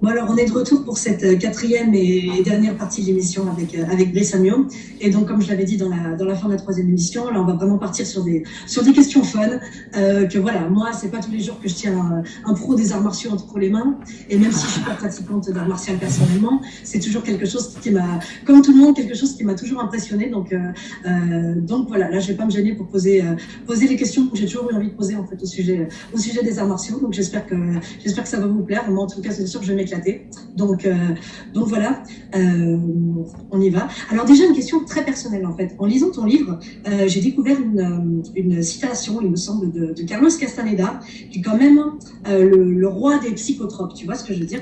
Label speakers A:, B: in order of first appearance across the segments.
A: Bon alors on est de retour pour cette quatrième et dernière partie de l'émission avec Brice Agneau. Et donc comme je l'avais dit dans la fin de la troisième émission, là on va vraiment partir sur des questions fun. Que voilà, moi c'est pas tous les jours que je tiens un pro des arts martiaux entre les mains. Et même si je suis pas pratiquante d'art martial personnellement, c'est toujours quelque chose qui m'a, comme tout le monde, quelque chose qui m'a toujours impressionné. Donc voilà, là je vais pas me gêner pour poser les questions que j'ai toujours eu envie de poser en fait au sujet des arts martiaux. Donc j'espère que ça va vous plaire. Moi en tout cas c'est sûr que je vais m'éclater. Donc voilà, on y va. Alors déjà une question très personnelle en fait. En lisant ton livre, j'ai découvert une citation, il me semble, de Carlos Castaneda, qui est quand même le roi des psychotropes. Tu vois ce que je veux dire?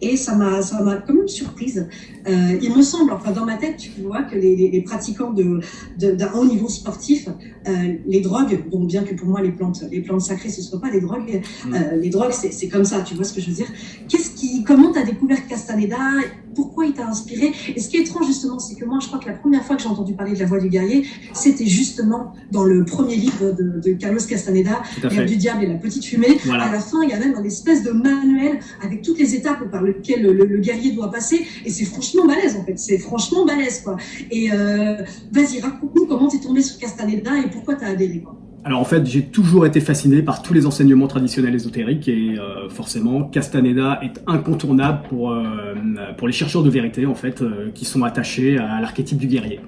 A: Et ça m'a quand même surprise. Il me semble, enfin dans ma tête, tu vois que les pratiquants d'un haut niveau sportif, les drogues, bon bien que pour moi les plantes sacrées ce ne soient pas des drogues, les drogues c'est comme ça, tu vois ce que je veux dire? Comment tu as découvert Castaneda? Pourquoi il t'a inspiré? Et ce qui est étrange justement, c'est que moi je crois que la première fois que j'ai entendu parler de la voix du guerrier, c'était justement dans le premier livre de Carlos Castaneda, L'ère du diable et la petite fumée. Voilà. À la fin, il y a même un espèce de manuel avec toutes les étapes par lesquelles le guerrier doit passer. Et c'est franchement balèze en fait, c'est franchement balèze quoi. Et vas-y, raconte-nous comment t'es tombé sur Castaneda et pourquoi t'as adhéré quoi.
B: Alors en fait, j'ai toujours été fasciné par tous les enseignements traditionnels ésotériques et forcément, Castaneda est incontournable pour les chercheurs de vérité en fait, qui sont attachés à l'archétype du guerrier.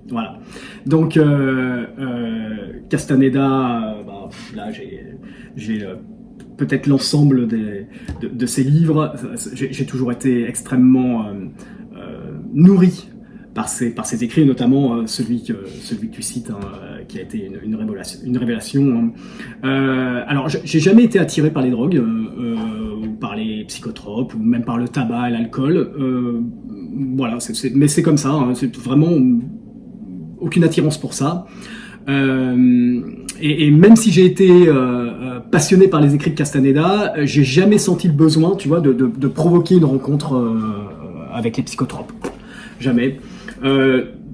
B: Voilà. Donc Castaneda, là j'ai peut-être l'ensemble de ses livres. J'ai toujours été extrêmement nourri par ses écrits, notamment celui que tu cites, hein, qui a été une révélation. Alors, j'ai jamais été attiré par les drogues, ou par les psychotropes, ou même par le tabac et l'alcool. Voilà, mais c'est comme ça, hein, c'est vraiment aucune attirance pour ça. Et même si j'ai été passionné par les écrits de Castaneda, j'ai jamais senti le besoin, tu vois, de provoquer une rencontre avec les psychotropes. Jamais.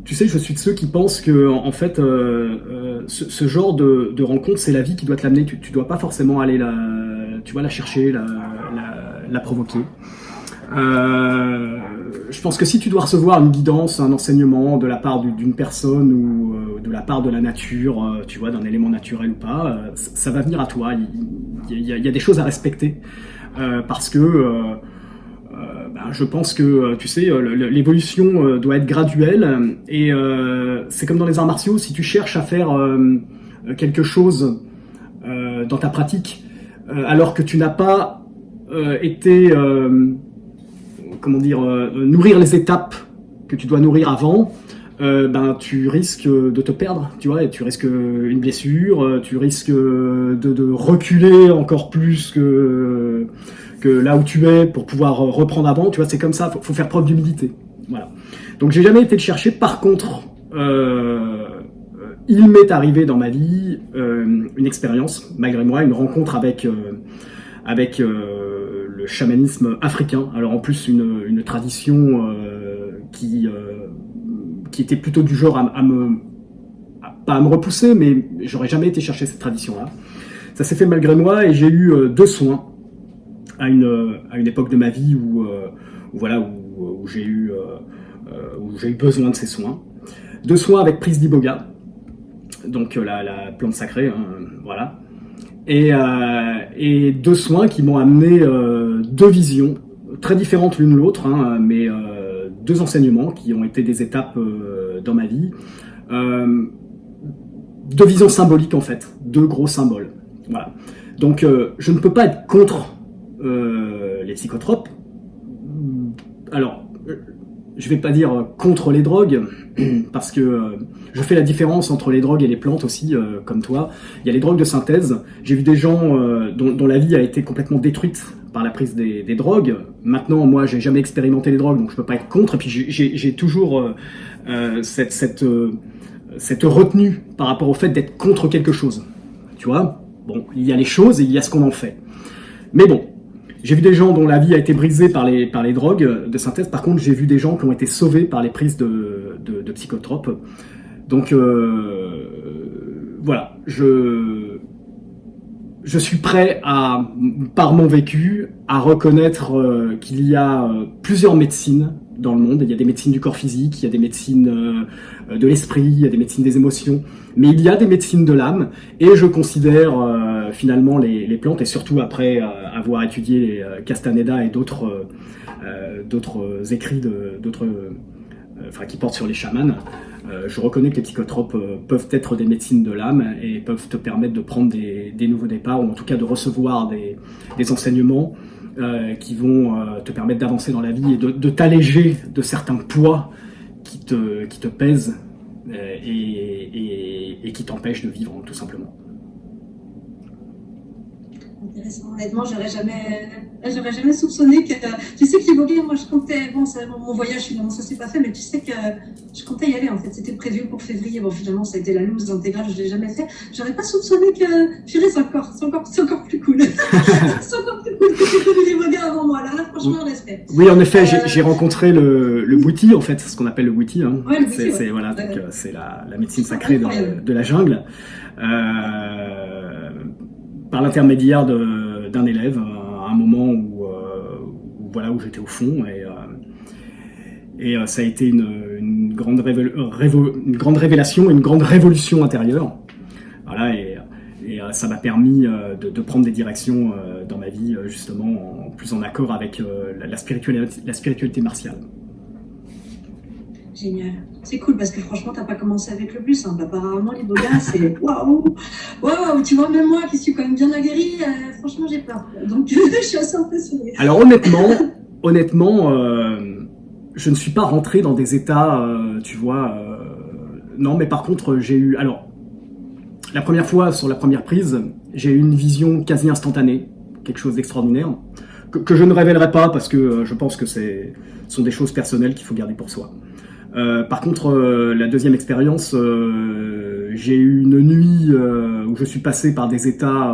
B: Tu sais, je suis de ceux qui pensent que en fait, ce genre de rencontre, c'est la vie qui doit te l'amener. Tu dois pas forcément aller la chercher, la provoquer. Je pense que si tu dois recevoir une guidance, un enseignement de la part d'une personne ou de la part de la nature, tu vois, d'un élément naturel ou pas, ça va venir à toi. Il y a des choses à respecter parce que je pense que, tu sais, l'évolution doit être graduelle et c'est comme dans les arts martiaux, si tu cherches à faire quelque chose dans ta pratique alors que tu n'as pas été, nourrir les étapes que tu dois nourrir avant, tu risques de te perdre, tu vois, et tu risques une blessure, tu risques de reculer encore plus que là où tu es pour pouvoir reprendre avant, tu vois, c'est comme ça, faut faire preuve d'humilité. Voilà. Donc j'ai jamais été le chercher. Par contre, il m'est arrivé dans ma vie une expérience, malgré moi, une rencontre avec le chamanisme africain. Alors en plus une tradition qui était plutôt du genre pas à me repousser, mais j'aurais jamais été chercher cette tradition-là. Ça s'est fait malgré moi et j'ai eu 2 soins à une époque de ma vie où j'ai eu besoin de ces soins. 2 soins avec prise d'iboga, donc la plante sacrée, hein, voilà. Et 2 soins qui m'ont amené 2 visions très différentes l'une de l'autre, hein, mais 2 enseignements qui ont été des étapes dans ma vie. 2 visions symboliques en fait, 2 gros symboles. Voilà. Donc je ne peux pas être contre les psychotropes. Alors, je vais pas dire contre les drogues, parce que je fais la différence entre les drogues et les plantes aussi, comme toi. Il y a les drogues de synthèse. J'ai vu des gens dont la vie a été complètement détruite par la prise des drogues. Maintenant, moi, j'ai jamais expérimenté les drogues, donc je peux pas être contre. Et puis j'ai toujours cette retenue par rapport au fait d'être contre quelque chose. Tu vois ? Bon, il y a les choses et il y a ce qu'on en fait. Mais bon, j'ai vu des gens dont la vie a été brisée par les drogues de synthèse. Par contre, j'ai vu des gens qui ont été sauvés par les prises de psychotropes. Donc, voilà. Je je suis prêt à, par mon vécu, à reconnaître qu'il y a plusieurs médecines dans le monde. Il y a des médecines du corps physique, il y a des médecines de l'esprit, il y a des médecines des émotions, mais il y a des médecines de l'âme, et je considère finalement les plantes, et surtout après avoir étudié Castaneda et d'autres écrits qui portent sur les chamans, je reconnais que les psychotropes peuvent être des médecines de l'âme et peuvent te permettre de prendre des nouveaux départs, ou en tout cas de recevoir des enseignements qui vont te permettre d'avancer dans la vie et de t'alléger de certains poids qui te pèsent et qui t'empêchent de vivre, tout simplement.
A: Intéressant. Honnêtement, j'aurais jamais soupçonné que. Tu sais que l'Ivogué, moi je comptais. Bon, mon voyage finalement ça s'est pas fait, mais tu sais que je comptais y aller en fait. C'était prévu pour février. Bon, finalement, ça a été la loose intégrale, je l'ai jamais fait. J'aurais pas soupçonné que. Purée, c'est encore plus cool. C'est encore plus cool que tu connu l'Ivogué avant moi. Là, franchement, respect.
B: Oui, en effet, j'ai rencontré le Bouti, en fait, ce qu'on appelle le Bouti. Hein.
A: Ouais, le Bouti,
B: c'est voilà, donc c'est la médecine sacrée de la jungle. Par l'intermédiaire d'un élève, à un moment où j'étais au fond, et ça a été une grande révélation, une grande révolution intérieure. Voilà, et ça m'a permis de prendre des directions dans ma vie, justement, plus en accord avec la spiritualité martiale.
A: Génial. C'est cool parce que franchement, t'as pas commencé avec le plus. Hein. Apparemment, l'Iboga, c'est waouh! Waouh! Tu vois, même moi qui suis quand même bien aguerrie, franchement, j'ai peur. Donc, je suis assez impressionnée.
B: Alors, honnêtement, je ne suis pas rentré dans des états, non, mais par contre, j'ai eu. Alors, la première fois, sur la première prise, j'ai eu une vision quasi instantanée, quelque chose d'extraordinaire, que je ne révélerai pas parce que je pense que ce sont des choses personnelles qu'il faut garder pour soi. Par contre, la deuxième expérience, j'ai eu une nuit où je suis passé par des états,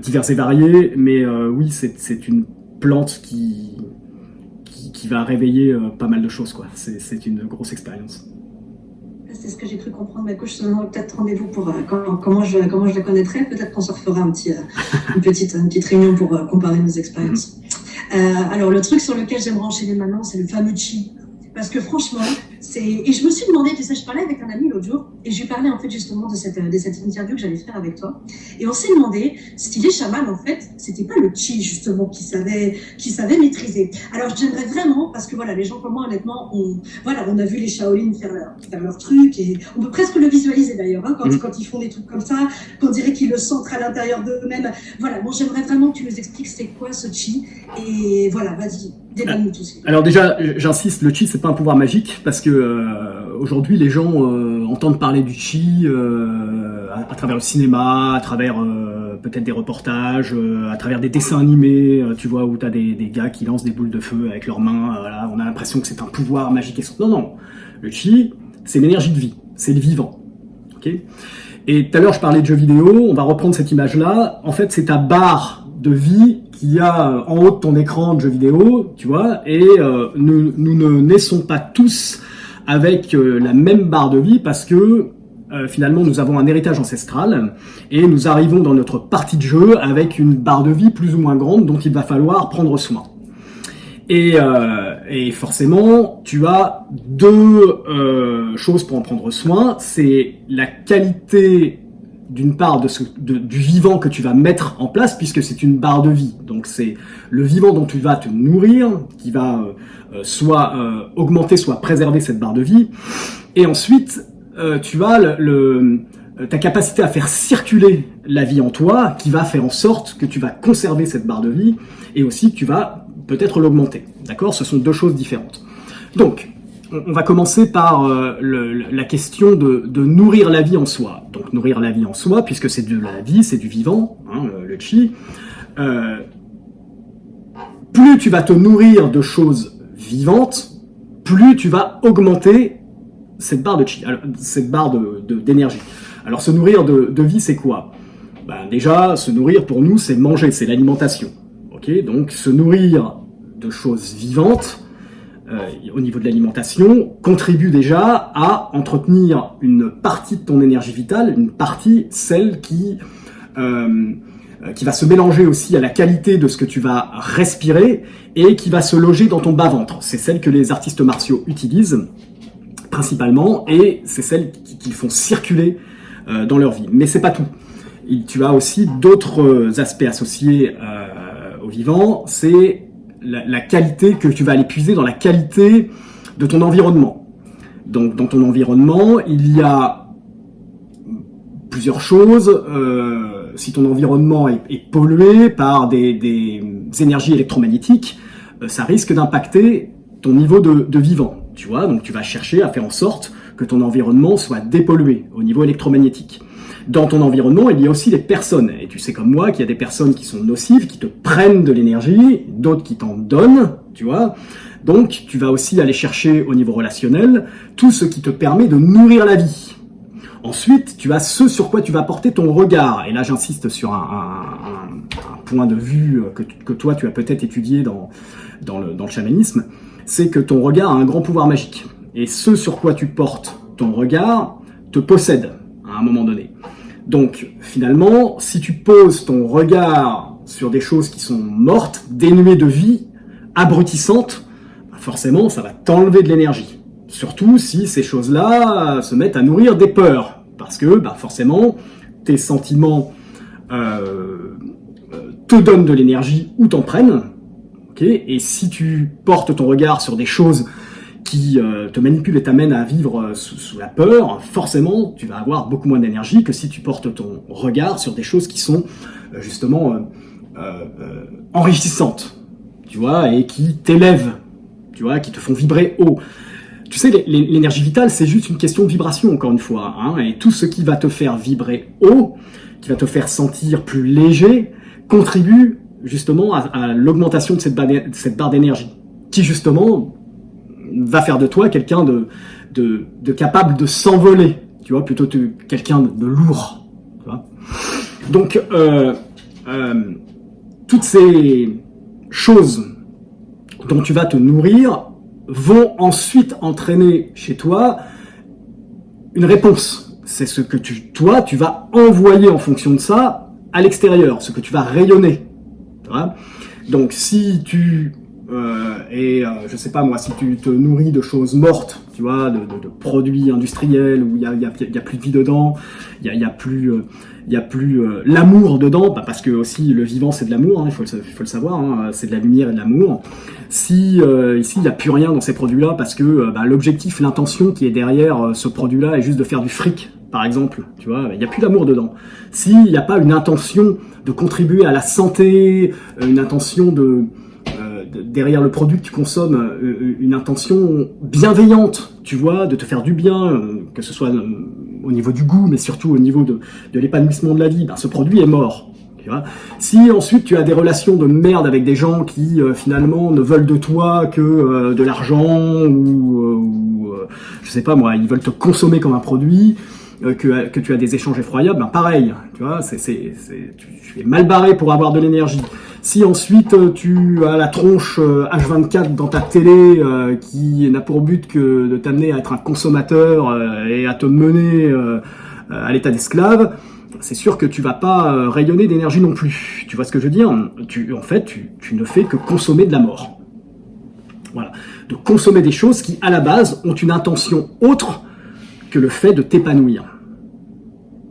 B: divers et variés, mais oui, c'est une plante qui va réveiller pas mal de choses, quoi. C'est une grosse expérience.
A: C'est ce que j'ai cru comprendre. Mais écoute, je te donnerai peut-être rendez-vous pour comment je la connaîtrai. Peut-être qu'on se refera une petite réunion pour comparer nos expériences. Alors, le truc sur lequel j'aimerais enchaîner maintenant, c'est le fameux chi. Parce que franchement, et je me suis demandé, tu sais, je parlais avec un ami l'autre jour, et je lui parlais en fait justement de cette interview que j'allais faire avec toi. Et on s'est demandé si les chamans, en fait, c'était pas le chi justement qui savait maîtriser. Alors j'aimerais vraiment, parce que voilà, les gens comme moi, honnêtement, on a vu les Shaolin faire leur truc, et on peut presque le visualiser d'ailleurs, hein, quand ils font des trucs comme ça, qu'on dirait qu'ils le sentent à l'intérieur d'eux-mêmes. Voilà, bon, j'aimerais vraiment que tu nous expliques c'est quoi ce chi, et voilà, vas-y.
B: Alors déjà, j'insiste, le chi c'est pas un pouvoir magique parce que aujourd'hui les gens entendent parler du chi à travers le cinéma, à travers peut-être des reportages, à travers des dessins animés, tu vois, où t'as des gars qui lancent des boules de feu avec leurs mains. Voilà, on a l'impression que c'est un pouvoir magique. Non, le chi c'est l'énergie de vie, c'est le vivant. Okay, et tout à l'heure je parlais de jeux vidéo, on va reprendre cette image-là. En fait, c'est ta barre de vie qu'il y a en haut de ton écran de jeu vidéo, tu vois, et nous ne naissons pas tous avec la même barre de vie parce que finalement nous avons un héritage ancestral et nous arrivons dans notre partie de jeu avec une barre de vie plus ou moins grande dont il va falloir prendre soin. Et forcément, tu as deux choses pour en prendre soin, c'est la qualité d'une part du vivant que tu vas mettre en place, puisque c'est une barre de vie. Donc c'est le vivant dont tu vas te nourrir, qui va soit augmenter, soit préserver cette barre de vie. Et ensuite, tu as ta capacité à faire circuler la vie en toi, qui va faire en sorte que tu vas conserver cette barre de vie, et aussi que tu vas peut-être l'augmenter. D'accord ? Ce sont deux choses différentes. Donc, on va commencer par la question de nourrir la vie en soi. Donc nourrir la vie en soi, puisque c'est de la vie, c'est du vivant, hein, le chi. Plus tu vas te nourrir de choses vivantes, plus tu vas augmenter cette barre de chi, cette barre d'énergie. Alors se nourrir de vie, c'est quoi ? Déjà, se nourrir pour nous, c'est manger, c'est l'alimentation. Okay ? Donc se nourrir de choses vivantes, au niveau de l'alimentation, contribue déjà à entretenir une partie de ton énergie vitale, une partie, celle qui va se mélanger aussi à la qualité de ce que tu vas respirer et qui va se loger dans ton bas-ventre. C'est celle que les artistes martiaux utilisent principalement et c'est celle qu'ils font circuler dans leur vie. Mais c'est pas tout. Tu as aussi d'autres aspects associés au vivant, c'est la qualité que tu vas aller puiser dans la qualité de ton environnement. Donc dans ton environnement, il y a plusieurs choses. Si ton environnement est pollué par des énergies électromagnétiques, ça risque d'impacter ton niveau de vivant. Tu vois, donc tu vas chercher à faire en sorte que ton environnement soit dépollué au niveau électromagnétique. Dans ton environnement, il y a aussi les personnes. Et tu sais comme moi qu'il y a des personnes qui sont nocives, qui te prennent de l'énergie, d'autres qui t'en donnent, tu vois. Donc, tu vas aussi aller chercher au niveau relationnel tout ce qui te permet de nourrir la vie. Ensuite, tu as ce sur quoi tu vas porter ton regard. Et là, j'insiste sur un point de vue que toi, tu as peut-être étudié dans le chamanisme. C'est que ton regard a un grand pouvoir magique. Et ce sur quoi tu portes ton regard te possède à un moment donné. Donc, finalement, si tu poses ton regard sur des choses qui sont mortes, dénuées de vie, abrutissantes, forcément, ça va t'enlever de l'énergie. Surtout si ces choses-là se mettent à nourrir des peurs. Parce que, forcément, tes sentiments te donnent de l'énergie ou t'en prennent. Okay, et si tu portes ton regard sur des choses qui te manipulent et t'amènent à vivre sous la peur, forcément, tu vas avoir beaucoup moins d'énergie que si tu portes ton regard sur des choses qui sont justement enrichissantes, tu vois, et qui t'élèvent, tu vois, qui te font vibrer haut. Tu sais, l'énergie vitale, c'est juste une question de vibration, encore une fois, hein, et tout ce qui va te faire vibrer haut, qui va te faire sentir plus léger, contribue justement à l'augmentation de cette barre d'énergie, qui justement va faire de toi quelqu'un de capable de s'envoler, tu vois, plutôt que quelqu'un de lourd, tu vois. Donc, toutes ces choses dont tu vas te nourrir vont ensuite entraîner chez toi une réponse. C'est ce que toi, tu vas envoyer en fonction de ça à l'extérieur, ce que tu vas rayonner. Tu vois. Donc, si tu je sais pas moi, si tu te nourris de choses mortes, tu vois, de produits industriels où il y a plus de vie dedans, il y a plus l'amour dedans, parce que aussi le vivant c'est de l'amour, hein, il faut le savoir, hein, c'est de la lumière et de l'amour. Si ici il y a plus rien dans ces produits-là, parce que l'objectif, l'intention qui est derrière ce produit-là est juste de faire du fric, par exemple, tu vois, il n'y a plus d'amour dedans. S'il n'y a pas une intention de contribuer à la santé, une intention derrière le produit que tu consommes, une intention bienveillante, tu vois, de te faire du bien, que ce soit au niveau du goût, mais surtout au niveau de l'épanouissement de la vie, ce produit est mort. Tu vois. Si ensuite tu as des relations de merde avec des gens qui finalement ne veulent de toi que de l'argent ou je sais pas moi, ils veulent te consommer comme un produit, que tu as des échanges effroyables, pareil, tu vois, tu es mal barré pour avoir de l'énergie. Si ensuite tu as la tronche H24 dans ta télé qui n'a pour but que de t'amener à être un consommateur et à te mener à l'état d'esclave, c'est sûr que tu vas pas rayonner d'énergie non plus. Tu vois ce que je veux dire ? Tu ne fais que consommer de la mort. Voilà. De consommer des choses qui, à la base, ont une intention autre que le fait de t'épanouir.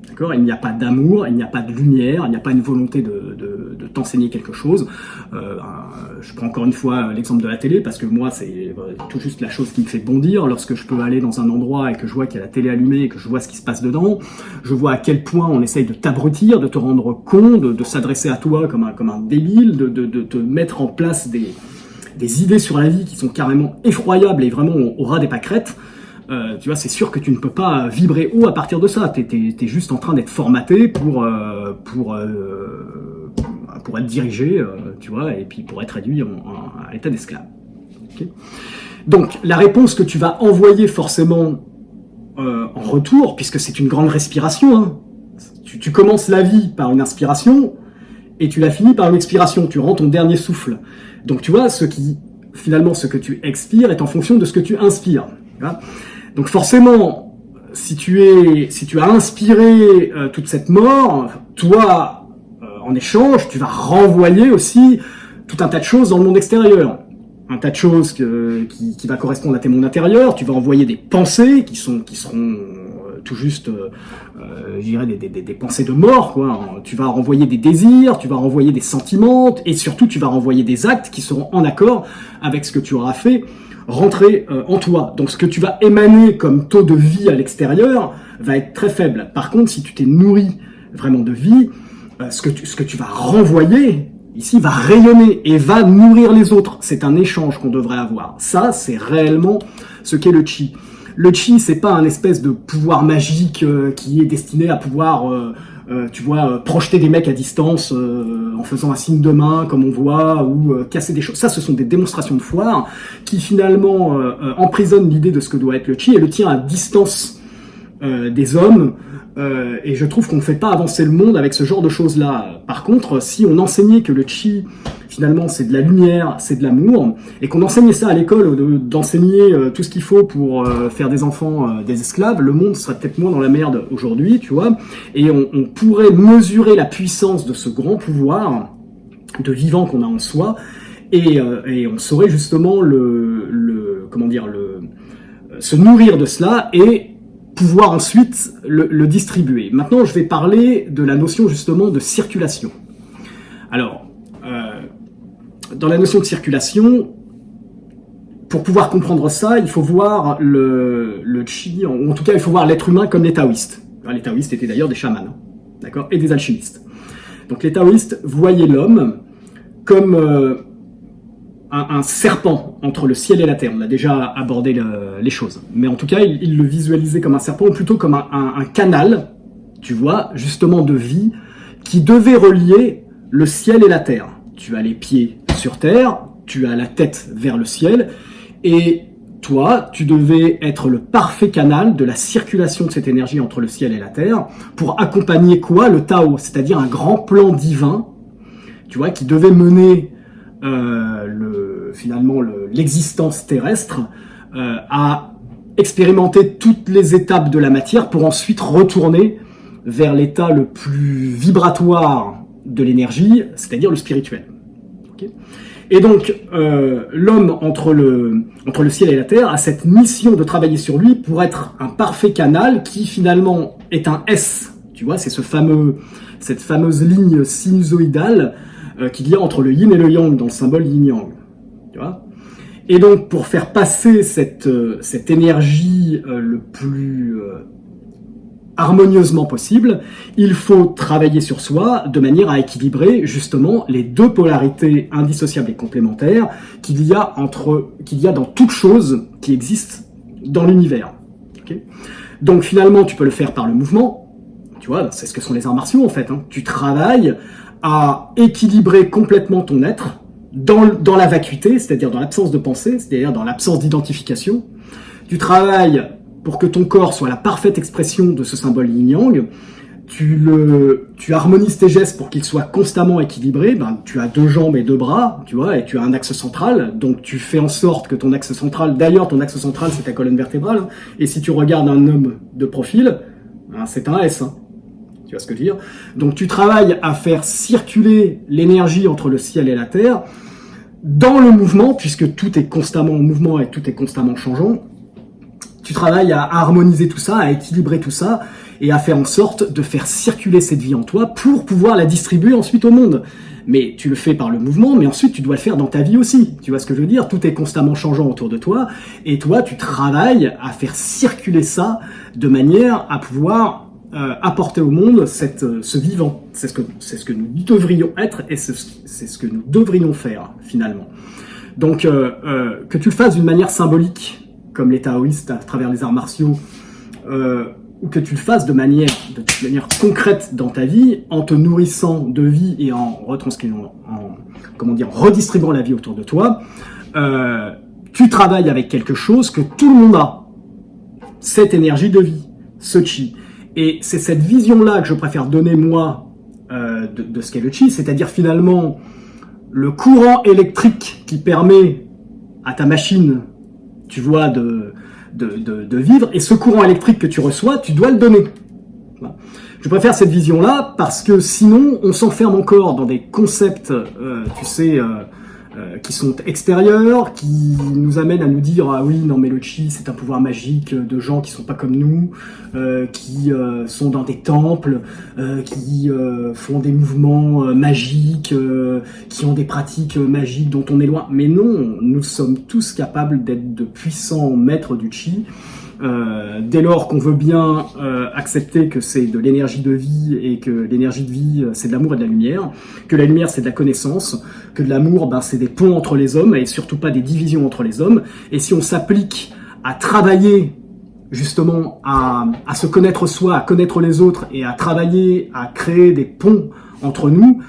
B: D'accord ? Il n'y a pas d'amour, il n'y a pas de lumière, il n'y a pas une volonté de t'enseigner quelque chose. Je prends encore une fois l'exemple de la télé, parce que moi, c'est tout juste la chose qui me fait bondir. Lorsque je peux aller dans un endroit et que je vois qu'il y a la télé allumée et que je vois ce qui se passe dedans, je vois à quel point on essaye de t'abrutir, de te rendre con, de s'adresser à toi comme un débile, de te mettre en place des idées sur la vie qui sont carrément effroyables et vraiment au ras des pâquerettes. Tu vois, c'est sûr que tu ne peux pas vibrer haut à partir de ça. T'es juste en train d'être formaté pour être dirigé, tu vois, et puis pour être réduit à l'état d'esclave. Okay. Donc, la réponse que tu vas envoyer forcément en retour, puisque c'est une grande respiration, hein. Tu commences la vie par une inspiration et tu la finis par une expiration. Tu rends ton dernier souffle. Donc, tu vois, ce qui finalement, ce que tu expires est en fonction de ce que tu inspires. Hein. Donc forcément, si tu as inspiré toute cette mort, toi, en échange, tu vas renvoyer aussi tout un tas de choses dans le monde extérieur. Un tas de choses qui va correspondre à tes mondes intérieurs. Tu vas envoyer des pensées qui seront tout juste, je dirais, des pensées de mort, quoi. Tu vas renvoyer des désirs, tu vas renvoyer des sentiments, et surtout, tu vas renvoyer des actes qui seront en accord avec ce que tu auras fait rentrer en toi. Donc, ce que tu vas émaner comme taux de vie à l'extérieur va être très faible. Par contre, si tu t'es nourri vraiment de vie, ce que tu vas renvoyer ici va rayonner et va nourrir les autres. C'est un échange qu'on devrait avoir. Ça, c'est réellement ce qu'est le chi. Le chi, c'est pas un espèce de pouvoir magique qui est destiné à pouvoir, projeter des mecs à distance en faisant un signe de main, comme on voit, ou casser des choses. Ça, ce sont des démonstrations de foire qui finalement emprisonnent l'idée de ce que doit être le chi et le tient à distance des hommes. Et je trouve qu'on ne fait pas avancer le monde avec ce genre de choses-là. Par contre, si on enseignait que le chi, finalement, c'est de la lumière, c'est de l'amour, et qu'on enseignait ça à l'école, d'enseigner tout ce qu'il faut pour faire des enfants des esclaves, le monde serait peut-être moins dans la merde aujourd'hui, tu vois, et on pourrait mesurer la puissance de ce grand pouvoir de vivant qu'on a en soi, et on saurait justement se nourrir de cela, et pouvoir ensuite le distribuer. Maintenant, je vais parler de la notion justement de circulation. Alors, dans la notion de circulation, pour pouvoir comprendre ça, il faut voir le chi, en tout cas, il faut voir l'être humain comme les taoïstes. Les taoïstes étaient d'ailleurs des chamans, d'accord, et des alchimistes. Donc les taoïstes voyaient l'homme comme un serpent entre le ciel et la terre. On a déjà abordé les choses. Mais en tout cas, il le visualisait comme un serpent, ou plutôt comme un canal, tu vois, justement de vie, qui devait relier le ciel et la terre. Tu as les pieds sur terre, tu as la tête vers le ciel, et toi, tu devais être le parfait canal de la circulation de cette énergie entre le ciel et la terre, pour accompagner quoi? Le Tao, c'est-à-dire un grand plan divin, tu vois, qui devait mener finalement l'existence terrestre à expérimenter toutes les étapes de la matière pour ensuite retourner vers l'état le plus vibratoire de l'énergie, c'est-à-dire le spirituel. Okay. Et donc, l'homme entre le ciel et la terre a cette mission de travailler sur lui pour être un parfait canal qui finalement est un S. Tu vois, c'est cette fameuse ligne sinusoïdale qu'il y a entre le yin et le yang dans le symbole yin-yang. Tu vois ? Et donc, pour faire passer cette énergie le plus harmonieusement possible, il faut travailler sur soi de manière à équilibrer justement les deux polarités indissociables et complémentaires qu'il y a dans toute chose qui existe dans l'univers. Okay ? Donc finalement, tu peux le faire par le mouvement. Tu vois, c'est ce que sont les arts martiaux en fait. Hein. Tu travailles à équilibrer complètement ton être dans la vacuité, c'est-à-dire dans l'absence de pensée, c'est-à-dire dans l'absence d'identification. Tu travailles pour que ton corps soit la parfaite expression de ce symbole yin-yang. Tu harmonises tes gestes pour qu'ils soient constamment équilibrés. Ben, tu as 2 jambes et 2 bras, tu vois, et tu as un axe central. Donc tu fais en sorte que ton axe central, d'ailleurs ton axe central c'est ta colonne vertébrale. Hein, et si tu regardes un homme de profil, hein, c'est un S. Hein. Tu vois ce que je veux dire? Donc tu travailles à faire circuler l'énergie entre le ciel et la terre dans le mouvement, puisque tout est constamment en mouvement et tout est constamment changeant. Tu travailles à harmoniser tout ça, à équilibrer tout ça, et à faire en sorte de faire circuler cette vie en toi pour pouvoir la distribuer ensuite au monde. Mais tu le fais par le mouvement, mais ensuite tu dois le faire dans ta vie aussi. Tu vois ce que je veux dire? Tout est constamment changeant autour de toi, et toi tu travailles à faire circuler ça de manière à pouvoir apporter au monde ce vivant. C'est ce que nous devrions être, et c'est ce que nous devrions faire finalement. Donc que tu le fasses d'une manière symbolique, comme les taoïstes à travers les arts martiaux, ou que tu le fasses de manière concrète dans ta vie, en te nourrissant de vie et en redistribuant la vie autour de toi, tu travailles avec quelque chose que tout le monde a, cette énergie de vie, ce chi. Et c'est cette vision-là que je préfère donner moi de ce qu'est le chi, c'est-à-dire finalement le courant électrique qui permet à ta machine, tu vois, de vivre, et ce courant électrique que tu reçois, tu dois le donner. Voilà. Je préfère cette vision-là parce que sinon, on s'enferme encore dans des concepts, tu sais, qui sont extérieurs, qui nous amènent à nous dire ah oui, non mais le chi c'est un pouvoir magique de gens qui sont pas comme nous, qui sont dans des temples, qui font des mouvements magiques, qui ont des pratiques magiques dont on est loin. Mais non, nous sommes tous capables d'être de puissants maîtres du chi. Dès lors qu'on veut bien accepter que c'est de l'énergie de vie et que l'énergie de vie c'est de l'amour et de la lumière, que la lumière c'est de la connaissance, que de l'amour c'est des ponts entre les hommes et surtout pas des divisions entre les hommes, et si on s'applique à travailler justement à se connaître soi, à connaître les autres et à travailler à créer des ponts entre nous,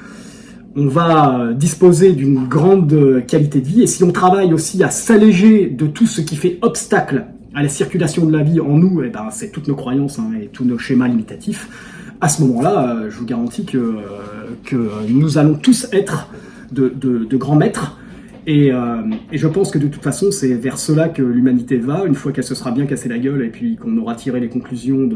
B: on va disposer d'une grande qualité de vie. Et si on travaille aussi à s'alléger de tout ce qui fait obstacle à la circulation de la vie en nous, c'est toutes nos croyances et tous nos schémas limitatifs, à ce moment-là, je vous garantis que nous allons tous être de grands maîtres. Et je pense que de toute façon, c'est vers cela que l'humanité va, une fois qu'elle se sera bien cassée la gueule et puis qu'on aura tiré les conclusions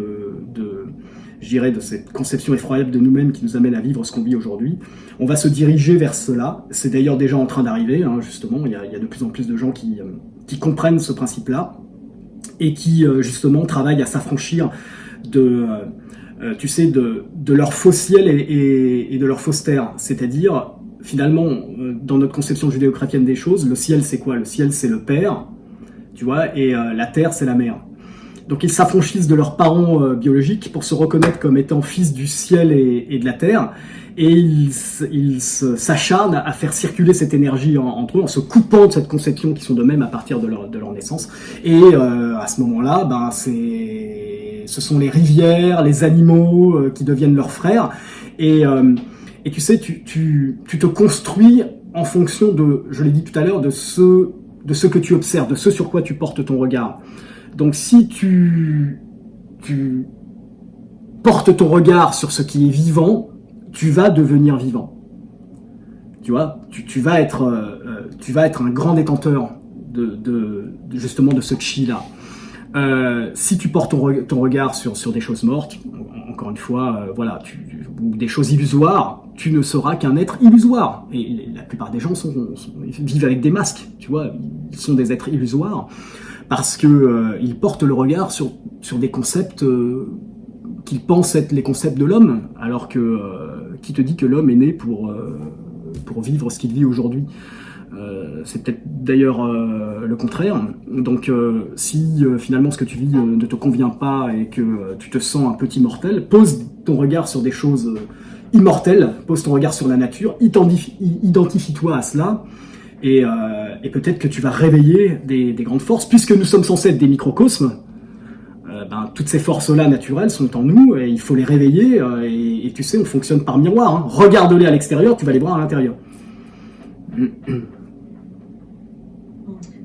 B: je dirais, de cette conception effroyable de nous-mêmes qui nous amène à vivre ce qu'on vit aujourd'hui. On va se diriger vers cela. C'est d'ailleurs déjà en train d'arriver, justement. Il y a de plus en plus de gens qui comprennent ce principe-là et qui, justement, travaillent à s'affranchir de leur faux ciel et de leur fausse terre. C'est-à-dire, finalement, dans notre conception judéo-chrétienne des choses, le ciel, c'est quoi? Le ciel, c'est le Père, tu vois, et la terre, c'est la mère. Donc ils s'affranchissent de leurs parents biologiques pour se reconnaître comme étant fils du ciel et de la terre, et ils s'acharnent à faire circuler cette énergie entre eux en se coupant de cette conception qu'ils sont d'eux-mêmes à partir de leur naissance. Et à ce moment-là, ce sont les rivières, les animaux qui deviennent leurs frères, et tu sais, tu te construis en fonction de, je l'ai dit tout à l'heure, de ce que tu observes, de ce sur quoi tu portes ton regard. Donc si tu portes ton regard sur ce qui est vivant, tu vas devenir vivant. Tu vois, tu vas être un grand détenteur justement de ce chi-là. Si tu portes ton regard sur des choses mortes, encore une fois, ou des choses illusoires, tu ne seras qu'un être illusoire. Et la plupart des gens vivent avec des masques, tu vois, ils sont des êtres illusoires. Parce que ils portent le regard sur des concepts qu'ils pensent être les concepts de l'homme, alors que qui te dit que l'homme est né pour vivre ce qu'il vit aujourd'hui. C'est peut-être d'ailleurs le contraire. Donc si finalement ce que tu vis ne te convient pas et que tu te sens un petit mortel, pose ton regard sur des choses immortelles, pose ton regard sur la nature, identifie-toi à cela. Et peut-être que tu vas réveiller des grandes forces, puisque nous sommes censés être des microcosmes. Toutes ces forces-là naturelles sont en nous et il faut les réveiller. Et tu sais, on fonctionne par miroir. Regarde-les à l'extérieur, tu vas les voir à l'intérieur.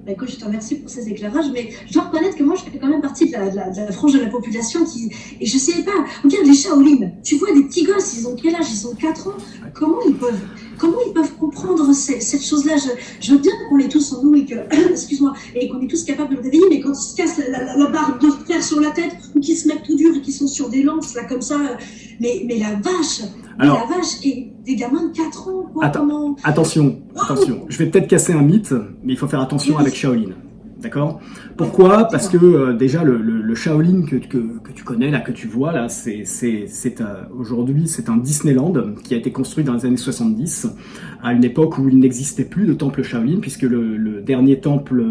A: Écoute, je te remercie pour ces éclairages, mais je dois reconnaître que moi, je fais quand même partie de la frange de la population et je sais pas, regarde les Shaolin, tu vois des petits gosses, ils ont quel âge? Ils ont 4 ans. Comment ils peuvent comprendre cette chose-là? Je veux bien qu'on les tous en nous et excuse-moi, et qu'on est tous capables de le réveiller, mais quand ils se cassent la barre de fer sur la tête, ou qu'ils se mettent tout dur et qu'ils sont sur des lances, là, comme ça, mais la vache!
B: Alors,
A: la vache et des gamins de 4 ans, quoi.
B: Attention, je vais peut-être casser un mythe, mais il faut faire attention avec Shaolin. D'accord? Pourquoi? Parce que déjà le Shaolin que tu connais, là, que tu vois, là, aujourd'hui, c'est un Disneyland qui a été construit dans les années 70, à une époque où il n'existait plus de temple Shaolin, puisque le dernier temple,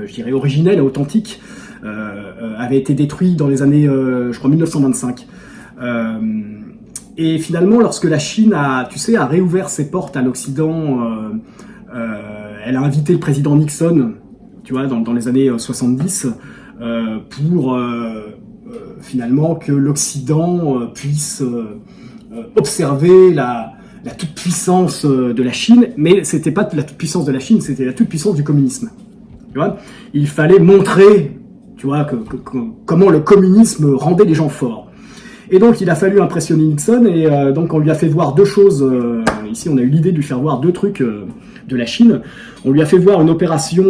B: je dirais, originel et authentique, avait été détruit dans les années, je crois, 1925. Et finalement, lorsque la Chine a réouvert ses portes à l'Occident, elle a invité le président Nixon, tu vois, dans les années 70, pour finalement que l'Occident puisse observer la toute-puissance de la Chine, mais c'était pas la toute-puissance de la Chine, c'était la toute-puissance du communisme. Tu vois, il fallait montrer, tu vois, comment le communisme rendait les gens forts. Et donc il a fallu impressionner Nixon, et donc on lui a fait voir deux choses. Ici on a eu l'idée de lui faire voir deux trucs de la Chine. On lui a fait voir une opération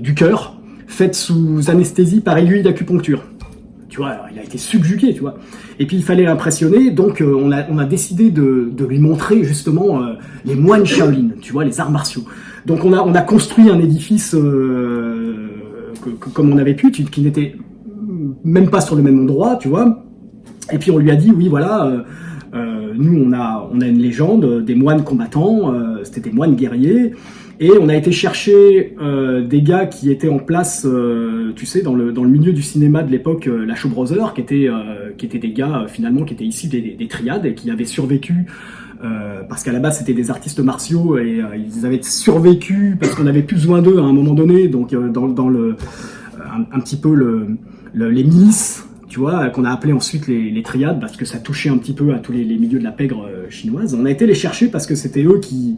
B: du cœur faite sous anesthésie par aiguille d'acupuncture. Tu vois, alors, il a été subjugué, tu vois. Et puis il fallait l'impressionner, donc on a décidé de lui montrer justement les moines Shaolin, tu vois, les arts martiaux. Donc on a construit un édifice comme on avait pu, qui n'était même pas sur le même endroit, tu vois. Et puis on lui a dit, oui, voilà, nous on a une légende des moines combattants, c'était des moines guerriers. Et on a été chercher des gars qui étaient en place, tu sais, dans le milieu du cinéma de l'époque, la Shaw Brothers, qui étaient des gars finalement qui étaient issus des triades et qui avaient survécu parce qu'à la base c'était des artistes martiaux et ils avaient survécu parce qu'on avait plus besoin d'eux à un moment donné, donc dans un petit peu les milices, tu vois, qu'on a appelé ensuite les triades parce que ça touchait un petit peu à tous les milieux de la pègre chinoise. On a été les chercher parce que c'était eux qui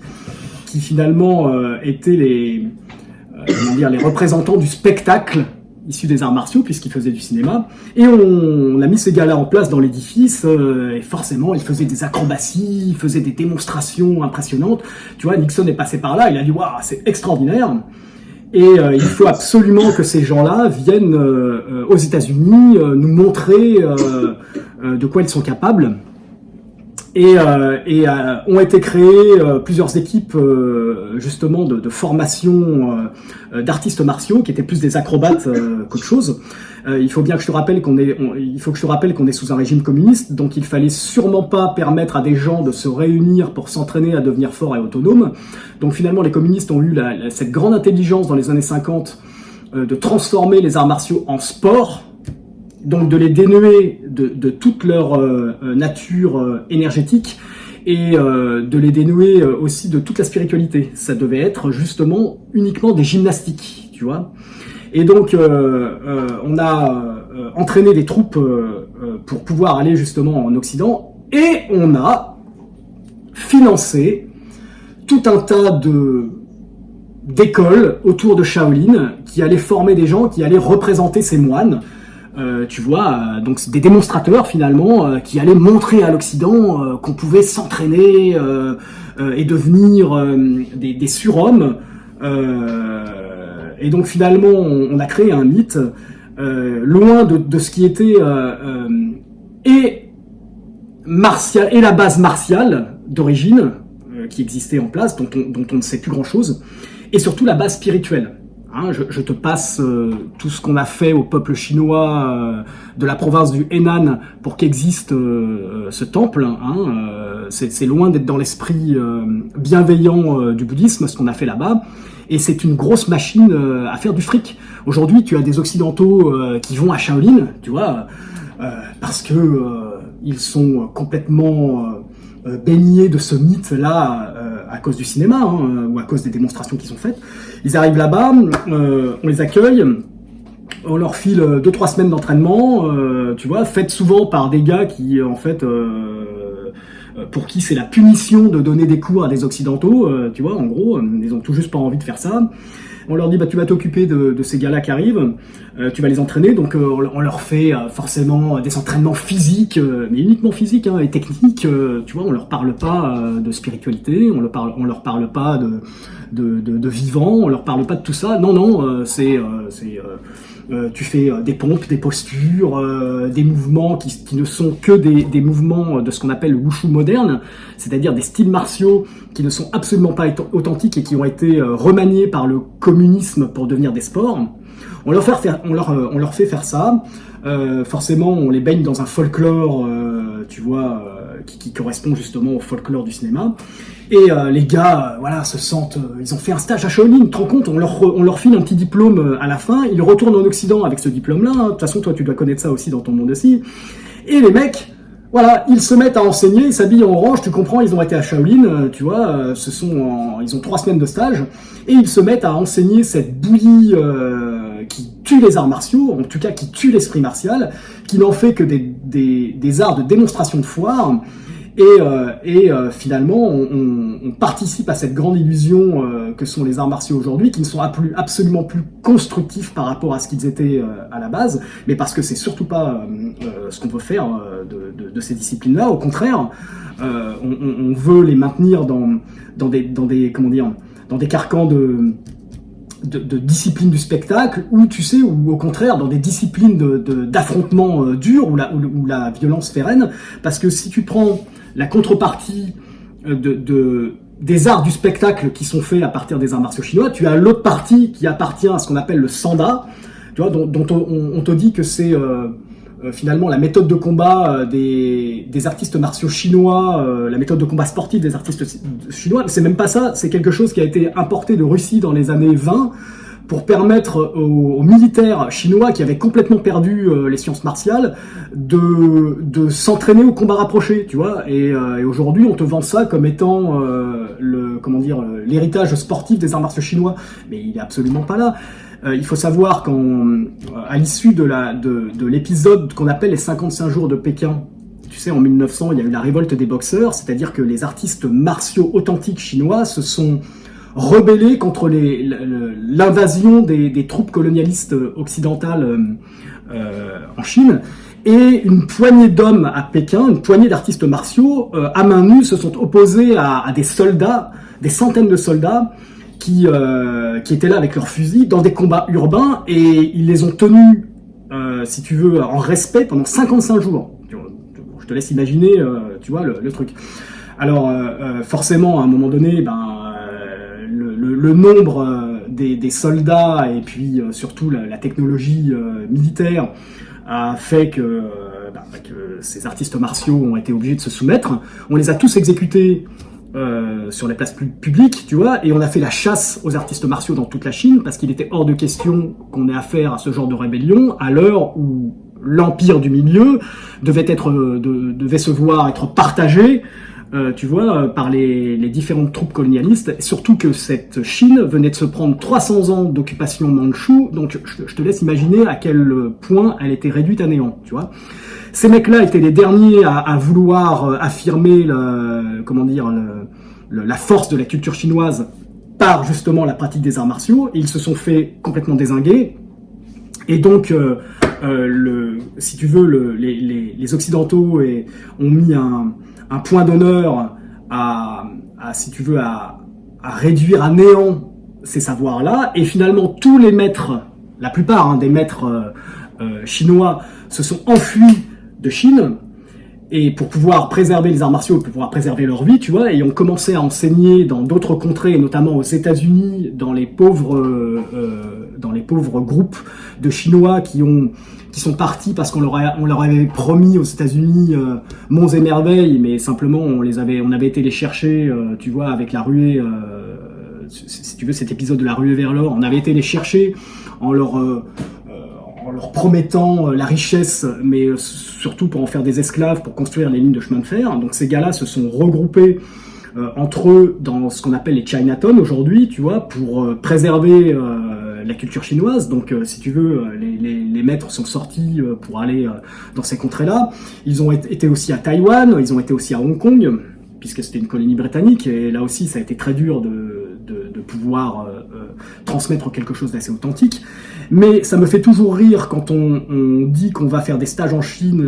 B: finalement étaient les représentants du spectacle issu des arts martiaux, puisqu'ils faisaient du cinéma. Et on a mis ces gars-là en place dans l'édifice, et forcément, ils faisaient des acrobaties, ils faisaient des démonstrations impressionnantes. Tu vois, Nixon est passé par là, il a dit « Waouh, c'est extraordinaire !» Et il faut absolument que ces gens-là viennent aux États-Unis nous montrer de quoi ils sont capables. Et ont été créées plusieurs équipes justement de formation d'artistes martiaux qui étaient plus des acrobates qu'autre chose. Il faut bien que je te rappelle qu'on est sous un régime communiste, donc il fallait sûrement pas permettre à des gens de se réunir pour s'entraîner à devenir forts et autonomes. Donc finalement les communistes ont eu cette grande intelligence dans les années 50 de transformer les arts martiaux en sport. Donc de les dénuer de toute leur nature énergétique et de les dénuer aussi de toute la spiritualité. Ça devait être justement uniquement des gymnastiques, tu vois. Et donc on a entraîné des troupes pour pouvoir aller justement en Occident, et on a financé tout un tas d'écoles autour de Shaolin qui allaient former des gens qui allaient représenter ces moines. Tu vois, donc c'est des démonstrateurs finalement qui allaient montrer à l'Occident qu'on pouvait s'entraîner et devenir des surhommes. Et donc finalement, on a créé un mythe loin de ce qui était et martial, et la base martiale d'origine qui existait en place, dont on ne sait plus grand-chose, et surtout la base spirituelle. Hein, je te passe tout ce qu'on a fait au peuple chinois de la province du Henan pour qu'existe ce temple. Hein, c'est loin d'être dans l'esprit bienveillant du bouddhisme, ce qu'on a fait là-bas. Et c'est une grosse machine à faire du fric. Aujourd'hui, tu as des Occidentaux qui vont à Shaolin, tu vois, parce que ils sont complètement baignés de ce mythe-là à cause du cinéma, hein, ou à cause des démonstrations qui sont faites. Ils arrivent là-bas, on les accueille, on leur file 2-3 semaines d'entraînement, tu vois, faites souvent par des gars qui, en fait, pour qui c'est la punition de donner des cours à des Occidentaux, tu vois, en gros, ils ont tout juste pas envie de faire ça. On leur dit, bah, tu vas t'occuper de ces gars-là qui arrivent, tu vas les entraîner, donc on leur fait forcément des entraînements physiques, mais uniquement physiques hein, et techniques, tu vois, on leur parle pas de spiritualité, on leur parle pas de vivant, on leur parle pas de tout ça, non, tu fais des pompes, des postures, des mouvements qui ne sont que des mouvements de ce qu'on appelle le wushu moderne, c'est-à-dire des styles martiaux qui ne sont absolument pas authentiques et qui ont été remaniés par le communisme pour devenir des sports. On leur fait faire ça. Forcément, on les baigne dans un folklore, tu vois, qui correspond justement au folklore du cinéma. Et les gars, voilà, se sentent, ils ont fait un stage à Shaolin, tu te rends compte, on leur file un petit diplôme à la fin, ils retournent en Occident avec ce diplôme-là, hein. De toute façon, toi, tu dois connaître ça aussi dans ton monde aussi. Et les mecs, voilà, ils se mettent à enseigner, ils s'habillent en orange, tu comprends, ils ont été à Shaolin, tu vois, ils ont 3 semaines de stage, et ils se mettent à enseigner cette bouillie qui tue les arts martiaux, en tout cas qui tue l'esprit martial, qui n'en fait que des arts de démonstration de foire. Finalement, on participe à cette grande illusion que sont les arts martiaux aujourd'hui, qui ne sont absolument plus constructifs par rapport à ce qu'ils étaient à la base, mais parce que c'est surtout pas ce qu'on veut faire de ces disciplines-là. Au contraire, on veut les maintenir dans des comment dire, dans des carcans de discipline du spectacle, ou tu sais, ou au contraire dans des disciplines d'affrontement dur, où la violence fait règne. Parce que si tu prends la contrepartie des arts du spectacle qui sont faits à partir des arts martiaux chinois, tu as l'autre partie qui appartient à ce qu'on appelle le sanda, tu vois, dont on te dit que c'est finalement la méthode de combat des artistes martiaux chinois, la méthode de combat sportif des artistes chinois. C'est même pas ça, c'est quelque chose qui a été importé de Russie dans les années 20 pour permettre aux militaires chinois qui avaient complètement perdu les sciences martiales de s'entraîner au combat rapproché, tu vois. Et aujourd'hui, on te vend ça comme étant l'héritage sportif des arts martiaux chinois, mais il est absolument pas là. Il faut savoir qu'à l'issue de l'épisode qu'on appelle les 55 jours de Pékin, tu sais, en 1900, il y a eu la révolte des boxeurs, c'est-à-dire que les artistes martiaux authentiques chinois se sont rebellés contre l'invasion des troupes colonialistes occidentales en Chine, et une poignée d'hommes à Pékin, une poignée d'artistes martiaux, à main nue, se sont opposés à des soldats, des centaines de soldats, qui étaient là avec leurs fusils dans des combats urbains, et ils les ont tenus, si tu veux, en respect pendant 55 jours. Je te laisse imaginer, tu vois, le truc. Alors, forcément, à un moment donné, le nombre des soldats et puis surtout la technologie militaire a fait que ces artistes martiaux ont été obligés de se soumettre. On les a tous exécutés sur les places publiques, tu vois, et on a fait la chasse aux artistes martiaux dans toute la Chine, parce qu'il était hors de question qu'on ait affaire à ce genre de rébellion à l'heure où l'empire du milieu devait se voir être partagé, tu vois, par les différentes troupes colonialistes, et surtout que cette Chine venait de se prendre 300 ans d'occupation mandchoue, donc je te laisse imaginer à quel point elle était réduite à néant, tu vois. Ces mecs-là étaient les derniers à vouloir affirmer la force de la culture chinoise par justement la pratique des arts martiaux, et ils se sont fait complètement dézinguer. Et donc, si tu veux, les Occidentaux ont mis un point d'honneur à réduire à néant ces savoirs-là, et finalement tous les maîtres, la plupart des maîtres chinois se sont enfuis de Chine, et pour pouvoir préserver les arts martiaux, pour pouvoir préserver leur vie, tu vois, et ont commencé à enseigner dans d'autres contrées, notamment aux États-Unis, dans les pauvres groupes de Chinois qui sont partis parce qu'on leur avait promis aux États-Unis monts et merveilles, mais simplement on avait été les chercher, tu vois, avec la ruée, si tu veux, cet épisode de la ruée vers l'or, on avait été les chercher en leur promettant la richesse, mais surtout pour en faire des esclaves, pour construire les lignes de chemin de fer. Donc ces gars-là se sont regroupés entre eux dans ce qu'on appelle les Chinatown aujourd'hui, tu vois, pour préserver la culture chinoise. Donc si tu veux, les maîtres sont sortis pour aller dans ces contrées-là. Ils ont été aussi à Taïwan, ils ont été aussi à Hong Kong, puisque c'était une colonie britannique, et là aussi ça a été très dur de pouvoir transmettre quelque chose d'assez authentique. Mais ça me fait toujours rire quand on dit qu'on va faire des stages en Chine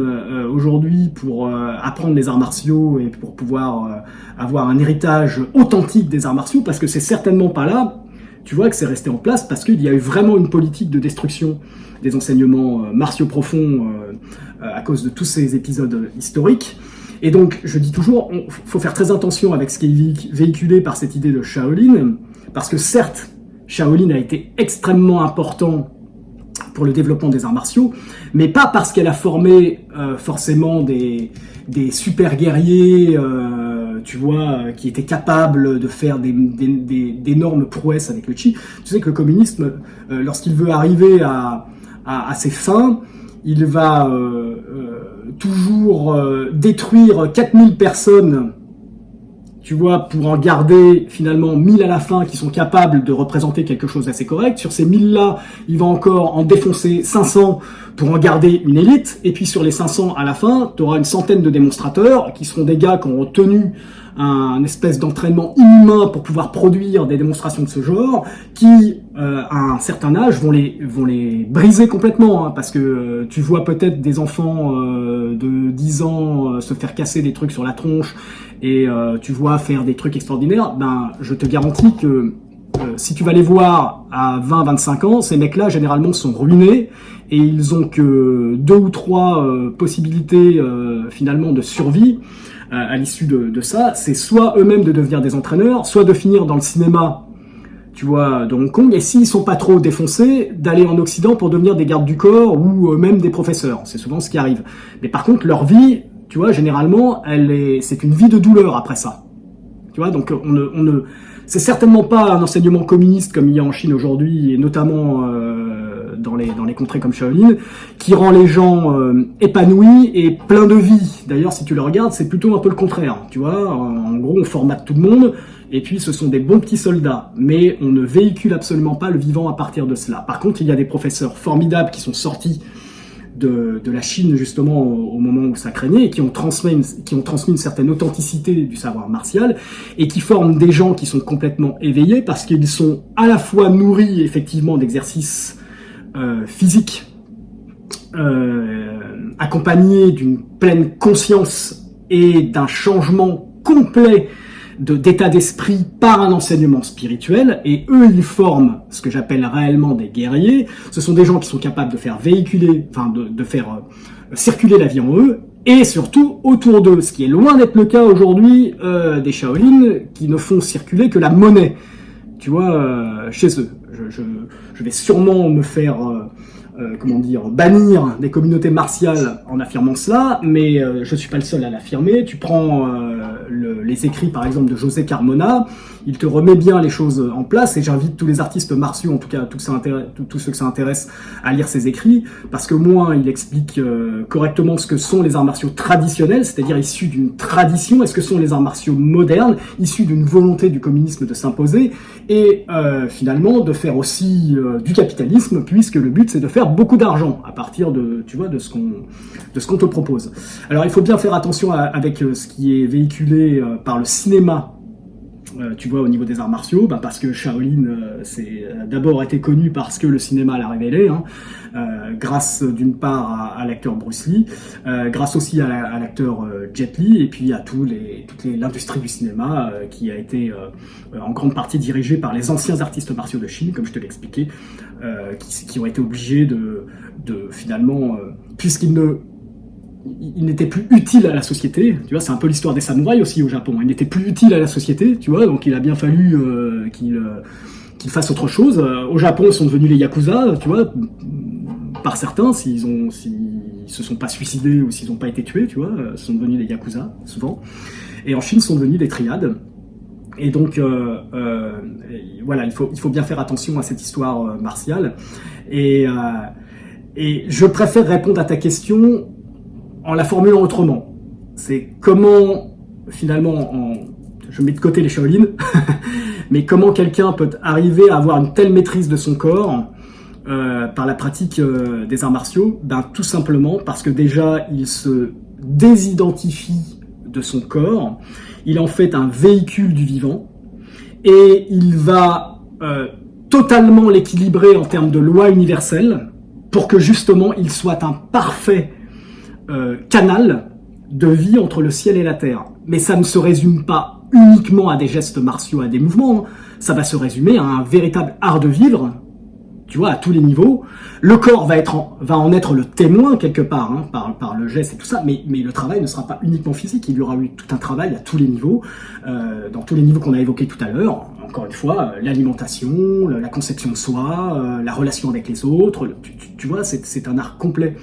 B: aujourd'hui pour apprendre les arts martiaux et pour pouvoir avoir un héritage authentique des arts martiaux, parce que c'est certainement pas là, tu vois, que c'est resté en place, parce qu'il y a eu vraiment une politique de destruction des enseignements martiaux profonds à cause de tous ces épisodes historiques. Et donc, je dis toujours, faut faire très attention avec ce qui est véhiculé par cette idée de Shaolin, parce que certes, Shaolin a été extrêmement important pour le développement des arts martiaux, mais pas parce qu'elle a formé forcément des super guerriers, tu vois, qui étaient capables de faire d'énormes prouesses avec le chi. Tu sais que le communisme, lorsqu'il veut arriver à ses fins, il va toujours détruire 4000 personnes tu vois, pour en garder finalement 1000 à la fin qui sont capables de représenter quelque chose d'assez correct. Sur ces 1000-là, il va encore en défoncer 500 pour en garder une élite. Et puis sur les 500 à la fin, tu auras une centaine de démonstrateurs qui seront des gars qui auront tenu un espèce d'entraînement inhumain pour pouvoir produire des démonstrations de ce genre, qui, à un certain âge, vont les briser complètement, hein, parce que tu vois peut-être des enfants de 10 ans se faire casser des trucs sur la tronche, et tu vois faire des trucs extraordinaires. Ben, je te garantis que si tu vas les voir à 20-25 ans, ces mecs-là, généralement, sont ruinés, et ils ont que 2 ou 3 possibilités, finalement, de survie. À l'issue de ça, c'est soit eux-mêmes de devenir des entraîneurs, soit de finir dans le cinéma, tu vois, de Hong Kong, et s'ils sont pas trop défoncés, d'aller en Occident pour devenir des gardes du corps ou même des professeurs. C'est souvent ce qui arrive. Mais par contre, leur vie, tu vois, généralement, c'est une vie de douleur après ça. Tu vois, donc c'est certainement pas un enseignement communiste comme il y a en Chine aujourd'hui, et notamment dans les contrées comme Shaolin, qui rend les gens épanouis et pleins de vie. D'ailleurs, si tu le regardes, c'est plutôt un peu le contraire. Tu vois, en gros, on formate tout le monde, et puis ce sont des bons petits soldats. Mais on ne véhicule absolument pas le vivant à partir de cela. Par contre, il y a des professeurs formidables qui sont sortis de la Chine, justement, au moment où ça craignait, et qui ont transmis une certaine authenticité du savoir martial, et qui forment des gens qui sont complètement éveillés, parce qu'ils sont à la fois nourris, effectivement, d'exercices physique, accompagné d'une pleine conscience et d'un changement complet d'état d'esprit par un enseignement spirituel, et eux ils forment ce que j'appelle réellement des guerriers. Ce sont des gens qui sont capables de faire véhiculer, enfin de faire circuler la vie en eux, et surtout autour d'eux, ce qui est loin d'être le cas aujourd'hui des Shaolin, qui ne font circuler que la monnaie, tu vois, chez eux. Je vais sûrement me faire, bannir des communautés martiales en affirmant cela, mais je suis pas le seul à l'affirmer. Tu prends les écrits, par exemple, de José Carmona, il te remet bien les choses en place, et j'invite tous les artistes martiaux, en tout cas tous ceux que ça intéresse, à lire ses écrits, parce que moins il explique correctement ce que sont les arts martiaux traditionnels, c'est-à-dire issus d'une tradition, et ce que sont les arts martiaux modernes, issus d'une volonté du communisme de s'imposer, et finalement de faire aussi du capitalisme, puisque le but c'est de faire beaucoup d'argent à partir de, tu vois, de ce qu'on te propose. Alors il faut bien faire attention avec ce qui est véhiculé par le cinéma, tu vois, au niveau des arts martiaux, parce que Shaolin c'est d'abord été connu parce que le cinéma l'a révélé, hein, grâce d'une part à l'acteur Bruce Lee, grâce aussi à l'acteur Jet Li, et puis à toute l'industrie du cinéma qui a été en grande partie dirigée par les anciens artistes martiaux de Chine, comme je te l'expliquais, qui ont été obligés de finalement, puisqu'ils n'était plus utile à la société, tu vois, c'est un peu l'histoire des samouraïs aussi au Japon, il n'était plus utile à la société, tu vois, donc il a bien fallu qu'il fasse autre chose. Au Japon, ils sont devenus les Yakuza, tu vois, par certains, s'ils se sont pas suicidés ou s'ils n'ont pas été tués, tu vois, ils sont devenus des Yakuza, souvent. Et en Chine, ils sont devenus des triades. Et donc, voilà, il faut bien faire attention à cette histoire martiale. Et je préfère répondre à ta question en la formulant autrement. C'est comment, finalement, je mets de côté les Shaolin, mais comment quelqu'un peut arriver à avoir une telle maîtrise de son corps par la pratique des arts martiaux? Tout simplement parce que déjà, il se désidentifie de son corps, il en fait un véhicule du vivant, et il va totalement l'équilibrer en termes de loi universelle, pour que justement, il soit un parfait canal de vie entre le ciel et la terre. Mais ça ne se résume pas uniquement à des gestes martiaux, à des mouvements, ça va se résumer à un véritable art de vivre, tu vois, à tous les niveaux. Le corps va en être le témoin quelque part, hein, par le geste et tout ça, mais le travail ne sera pas uniquement physique, il y aura eu tout un travail à tous les niveaux, dans tous les niveaux qu'on a évoqués tout à l'heure. Encore une fois, l'alimentation, la conception de soi, la relation avec les autres, tu vois, c'est un art complet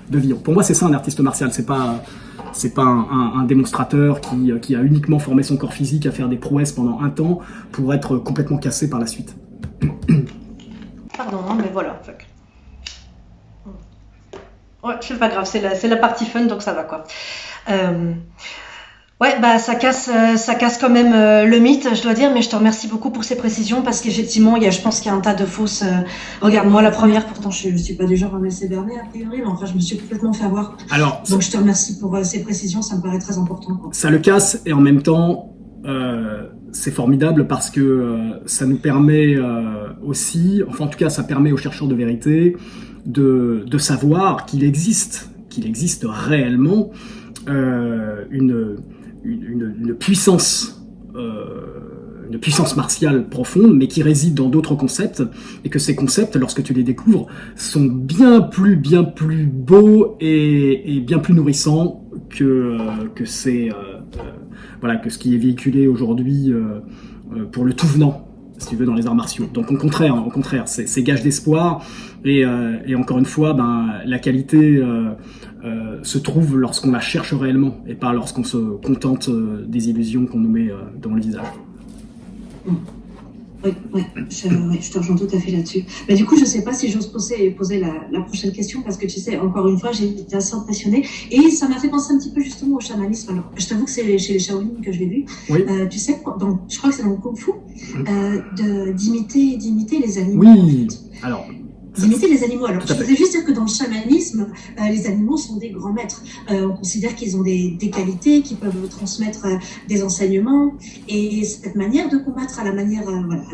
B: de vivre. Pour moi, c'est ça un artiste martial, c'est pas un démonstrateur qui a uniquement formé son corps physique à faire des prouesses pendant un temps pour être complètement cassé par la suite.
C: Pardon, mais voilà. Ouais, c'est pas grave, c'est la partie fun, donc ça va quoi.
A: Ouais, bah ça casse quand même le mythe, je dois dire, mais je te remercie beaucoup pour ces précisions parce qu'effectivement, je pense qu'il y a un tas de fausses. Regarde, moi la première, pourtant je suis pas du genre à me laisser berner a priori, mais enfin je me suis complètement fait avoir.
B: Alors,
A: Donc je te remercie pour ces précisions, ça me paraît très important, quoi.
B: ça le casse et en même temps, c'est formidable parce que ça nous permet aussi, enfin en tout cas ça permet aux chercheurs de vérité de savoir qu'il existe réellement une puissance martiale profonde, mais qui réside dans d'autres concepts, et que ces concepts, lorsque tu les découvres, sont bien plus beaux et bien plus nourrissants que voilà, que ce qui est véhiculé aujourd'hui pour le tout venant, si tu veux, dans les arts martiaux. Donc au contraire, c'est gage d'espoir, et encore une fois, la qualité se trouve lorsqu'on la cherche réellement, et pas lorsqu'on se contente des illusions qu'on nous met dans le visage.
A: Oui, je te rejoins tout à fait là-dessus. Mais du coup, je sais pas si j'ose poser la prochaine question parce que tu sais, encore une fois, j'ai été assez impressionnée et ça m'a fait penser un petit peu justement au chamanisme. Alors, je t'avoue que c'est chez les Shaolin que je l'ai vu.
B: Oui.
A: Tu sais, je crois que c'est dans le Kung Fu, d'imiter les animaux.
B: Oui,
A: en fait.
B: alors...
A: D'imiter les animaux. Alors, je voudrais juste dire que dans le chamanisme, les animaux sont des grands maîtres. On considère qu'ils ont des qualités, qu'ils peuvent transmettre des enseignements. Et cette manière de combattre à la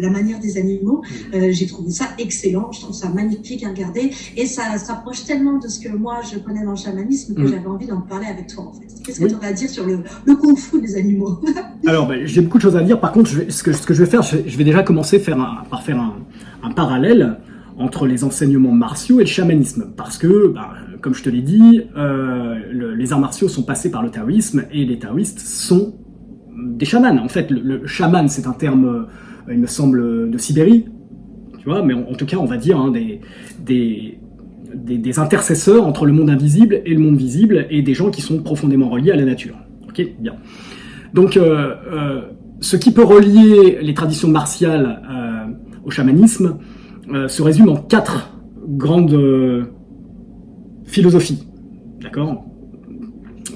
A: manière des animaux, j'ai trouvé ça excellent. Je trouve ça magnifique à regarder. Et ça se rapproche tellement de ce que moi, je connais dans le chamanisme que j'avais envie d'en parler avec toi, en fait. Qu'est-ce que tu aurais à dire sur le kung fu des animaux?
B: Alors, j'ai beaucoup de choses à dire. Par contre, ce que je vais faire, je vais déjà commencer par faire un parallèle entre les enseignements martiaux et le chamanisme, parce que, comme je te l'ai dit, les arts martiaux sont passés par le taoïsme, et les taoïstes sont des chamans. En fait, le chaman, c'est un terme, il me semble, de Sibérie, tu vois, mais en tout cas, on va dire des intercesseurs entre le monde invisible et le monde visible, et des gens qui sont profondément reliés à la nature. Ok, bien. Donc, ce qui peut relier les traditions martiales au chamanisme se résume en 4 grandes philosophies. D'accord ?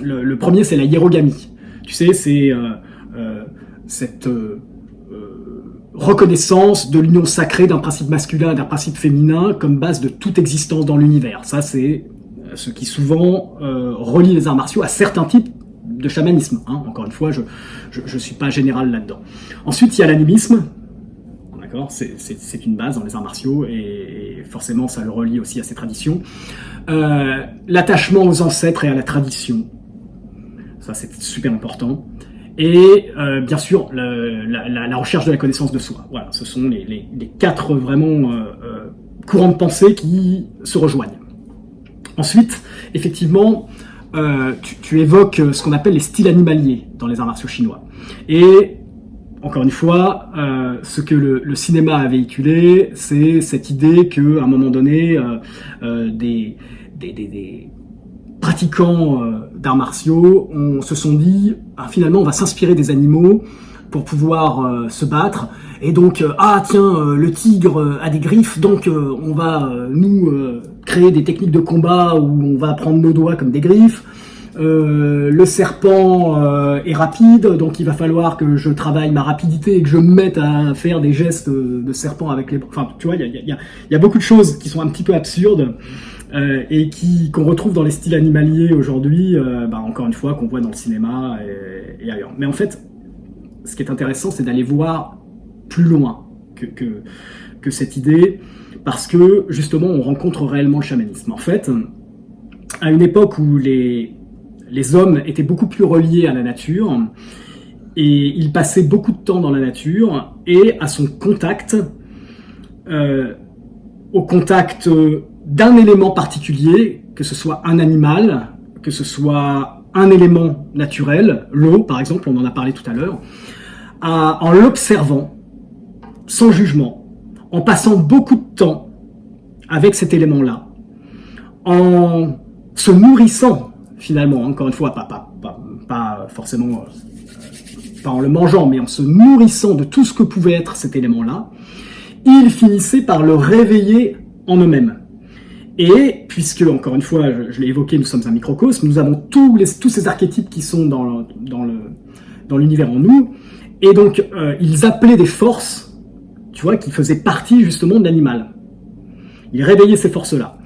B: Le premier, c'est la hiérogamie. Tu sais, c'est cette reconnaissance de l'union sacrée d'un principe masculin et d'un principe féminin comme base de toute existence dans l'univers. Ça, c'est ce qui souvent relie les arts martiaux à certains types de chamanisme. Hein. Encore une fois, je suis pas général là-dedans. Ensuite, il y a l'animisme. C'est une base dans les arts martiaux, et forcément ça le relie aussi à ces traditions. L'attachement aux ancêtres et à la tradition, ça c'est super important. Et bien sûr la recherche de la connaissance de soi. Voilà, ce sont les 4 vraiment courants de pensée qui se rejoignent. Ensuite, effectivement, tu évoques ce qu'on appelle les styles animaliers dans les arts martiaux chinois. Et encore une fois, ce que le cinéma a véhiculé, c'est cette idée qu'à un moment donné, des pratiquants d'arts martiaux se sont dit finalement on va s'inspirer des animaux pour pouvoir se battre, et donc le tigre a des griffes, donc on va nous créer des techniques de combat où on va prendre nos doigts comme des griffes. Le serpent est rapide, donc il va falloir que je travaille ma rapidité et que je me mette à faire des gestes de serpent avec les... Enfin, tu vois, il y a beaucoup de choses qui sont un petit peu absurdes et qu'on retrouve dans les styles animaliers aujourd'hui, encore une fois, qu'on voit dans le cinéma et ailleurs. Mais en fait, ce qui est intéressant, c'est d'aller voir plus loin que cette idée, parce que, justement, on rencontre réellement le chamanisme. En fait, à une époque où les hommes étaient beaucoup plus reliés à la nature, et ils passaient beaucoup de temps dans la nature, et à son contact, au contact d'un élément particulier, que ce soit un animal, que ce soit un élément naturel, l'eau par exemple, on en a parlé tout à l'heure, en l'observant, sans jugement, en passant beaucoup de temps avec cet élément-là, en se nourrissant finalement, encore une fois, pas forcément pas en le mangeant, mais en se nourrissant de tout ce que pouvait être cet élément-là, ils finissaient par le réveiller en eux-mêmes. Et puisque, encore une fois, je l'ai évoqué, nous sommes un microcosme, nous avons tous ces archétypes qui sont dans l'univers en nous, et donc ils appelaient des forces, tu vois, qui faisaient partie justement de l'animal. Ils réveillaient ces forces-là.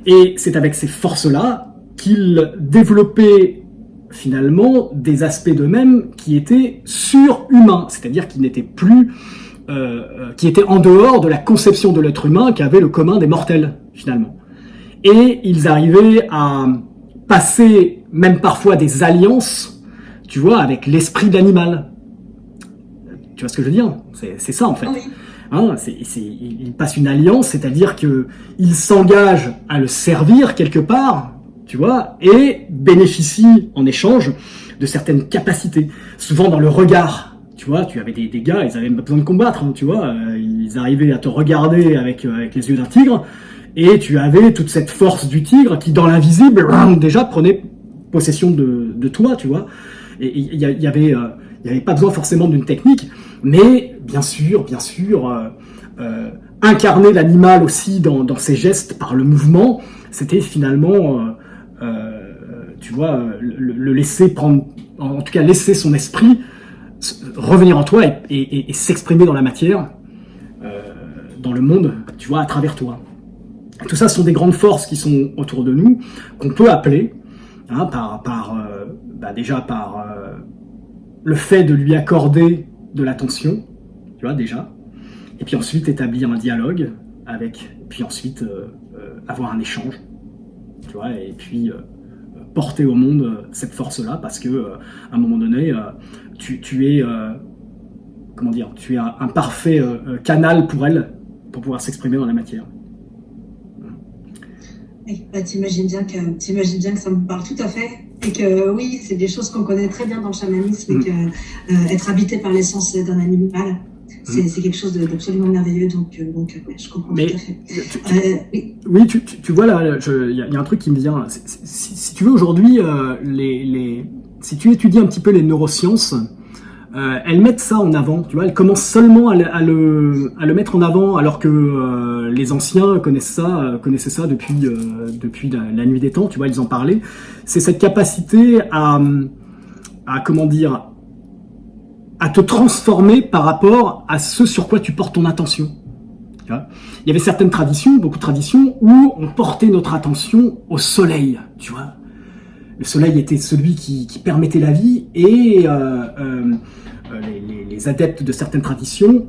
B: Et c'est avec ces forces-là qu'ils développaient finalement des aspects d'eux-mêmes qui étaient surhumains, c'est-à-dire qui n'étaient plus, qui étaient en dehors de la conception de l'être humain qu'avait le commun des mortels, finalement. Et ils arrivaient à passer même parfois des alliances, tu vois, avec l'esprit de l'animal. Tu vois ce que je veux dire? C'est ça en fait.
A: Oui.
B: Hein, ils passent une alliance, c'est-à-dire qu'ils s'engagent à le servir quelque part, tu vois, et bénéficient en échange de certaines capacités. Souvent dans le regard, tu vois, tu avais des gars, ils avaient pas besoin de combattre, hein, tu vois, ils arrivaient à te regarder avec les yeux d'un tigre, et tu avais toute cette force du tigre qui, dans l'invisible, déjà prenait possession de toi, tu vois. Et il y avait pas besoin forcément d'une technique, mais bien sûr, incarner l'animal aussi dans ses gestes par le mouvement, c'était finalement, tu vois, le laisser prendre, en tout cas laisser son esprit revenir en toi et s'exprimer dans la matière, dans le monde, tu vois, à travers toi. Tout ça sont des grandes forces qui sont autour de nous, qu'on peut appeler, hein, déjà par le fait de lui accorder de l'attention, tu vois, déjà, et puis ensuite établir un dialogue avec, puis ensuite avoir un échange, tu vois, et puis porter au monde cette force-là, parce que à un moment donné, tu es, comment dire, tu es un parfait canal pour elle, pour pouvoir s'exprimer dans la matière.
A: Bah, t'imagines bien que ça me parle tout à fait, et que oui, c'est des choses qu'on connaît très bien dans le chamanisme, et que être habité par l'essence d'un animal, c'est quelque chose d'absolument merveilleux, donc ouais, je comprends tout à fait.
B: Oui, tu vois là, il y a un truc qui me vient. Si tu veux aujourd'hui, si tu étudies un petit peu les neurosciences, elles mettent ça en avant, tu vois, elles commencent seulement à le mettre en avant, alors que les anciens connaissaient ça depuis la nuit des temps, tu vois, ils en parlaient. C'est cette capacité à comment dire, à te transformer par rapport à ce sur quoi tu portes ton attention. Tu vois, il y avait certaines traditions, beaucoup de traditions, où on portait notre attention au soleil, tu vois. Le soleil était celui qui permettait la vie, et les adeptes de certaines traditions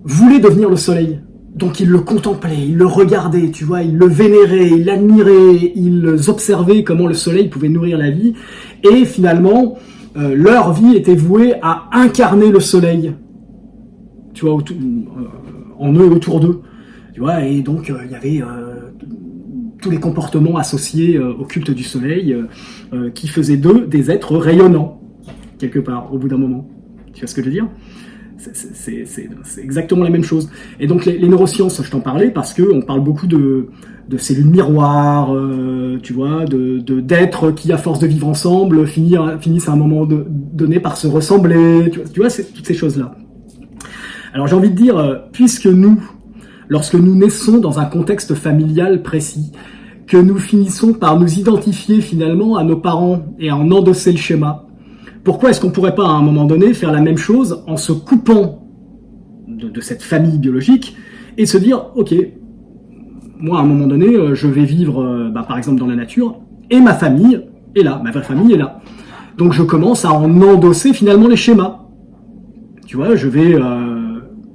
B: voulaient devenir le soleil. Donc ils le contemplaient, ils le regardaient, tu vois, ils le vénéraient, ils l'admiraient, ils observaient comment le soleil pouvait nourrir la vie, et finalement, leur vie était vouée à incarner le soleil, tu vois, en eux et autour d'eux, tu vois, et donc il y avait tous les comportements associés au culte du soleil qui faisaient d'eux des êtres rayonnants, quelque part, au bout d'un moment. Tu vois ce que je veux dire ? C'est exactement la même chose. Et donc les neurosciences, je t'en parlais parce qu'on parle beaucoup de cellules miroirs, tu vois, d'êtres qui, à force de vivre ensemble, finissent à un moment donné par se ressembler, tu vois toutes ces choses-là. Alors j'ai envie de dire, puisque nous, lorsque nous naissons dans un contexte familial précis, que nous finissons par nous identifier finalement à nos parents et à en endosser le schéma, pourquoi est-ce qu'on ne pourrait pas à un moment donné faire la même chose en se coupant de cette famille biologique et se dire, ok, moi à un moment donné, je vais vivre par exemple dans la nature, et ma famille est là, ma vraie famille est là. Donc je commence à en endosser finalement les schémas. Tu vois,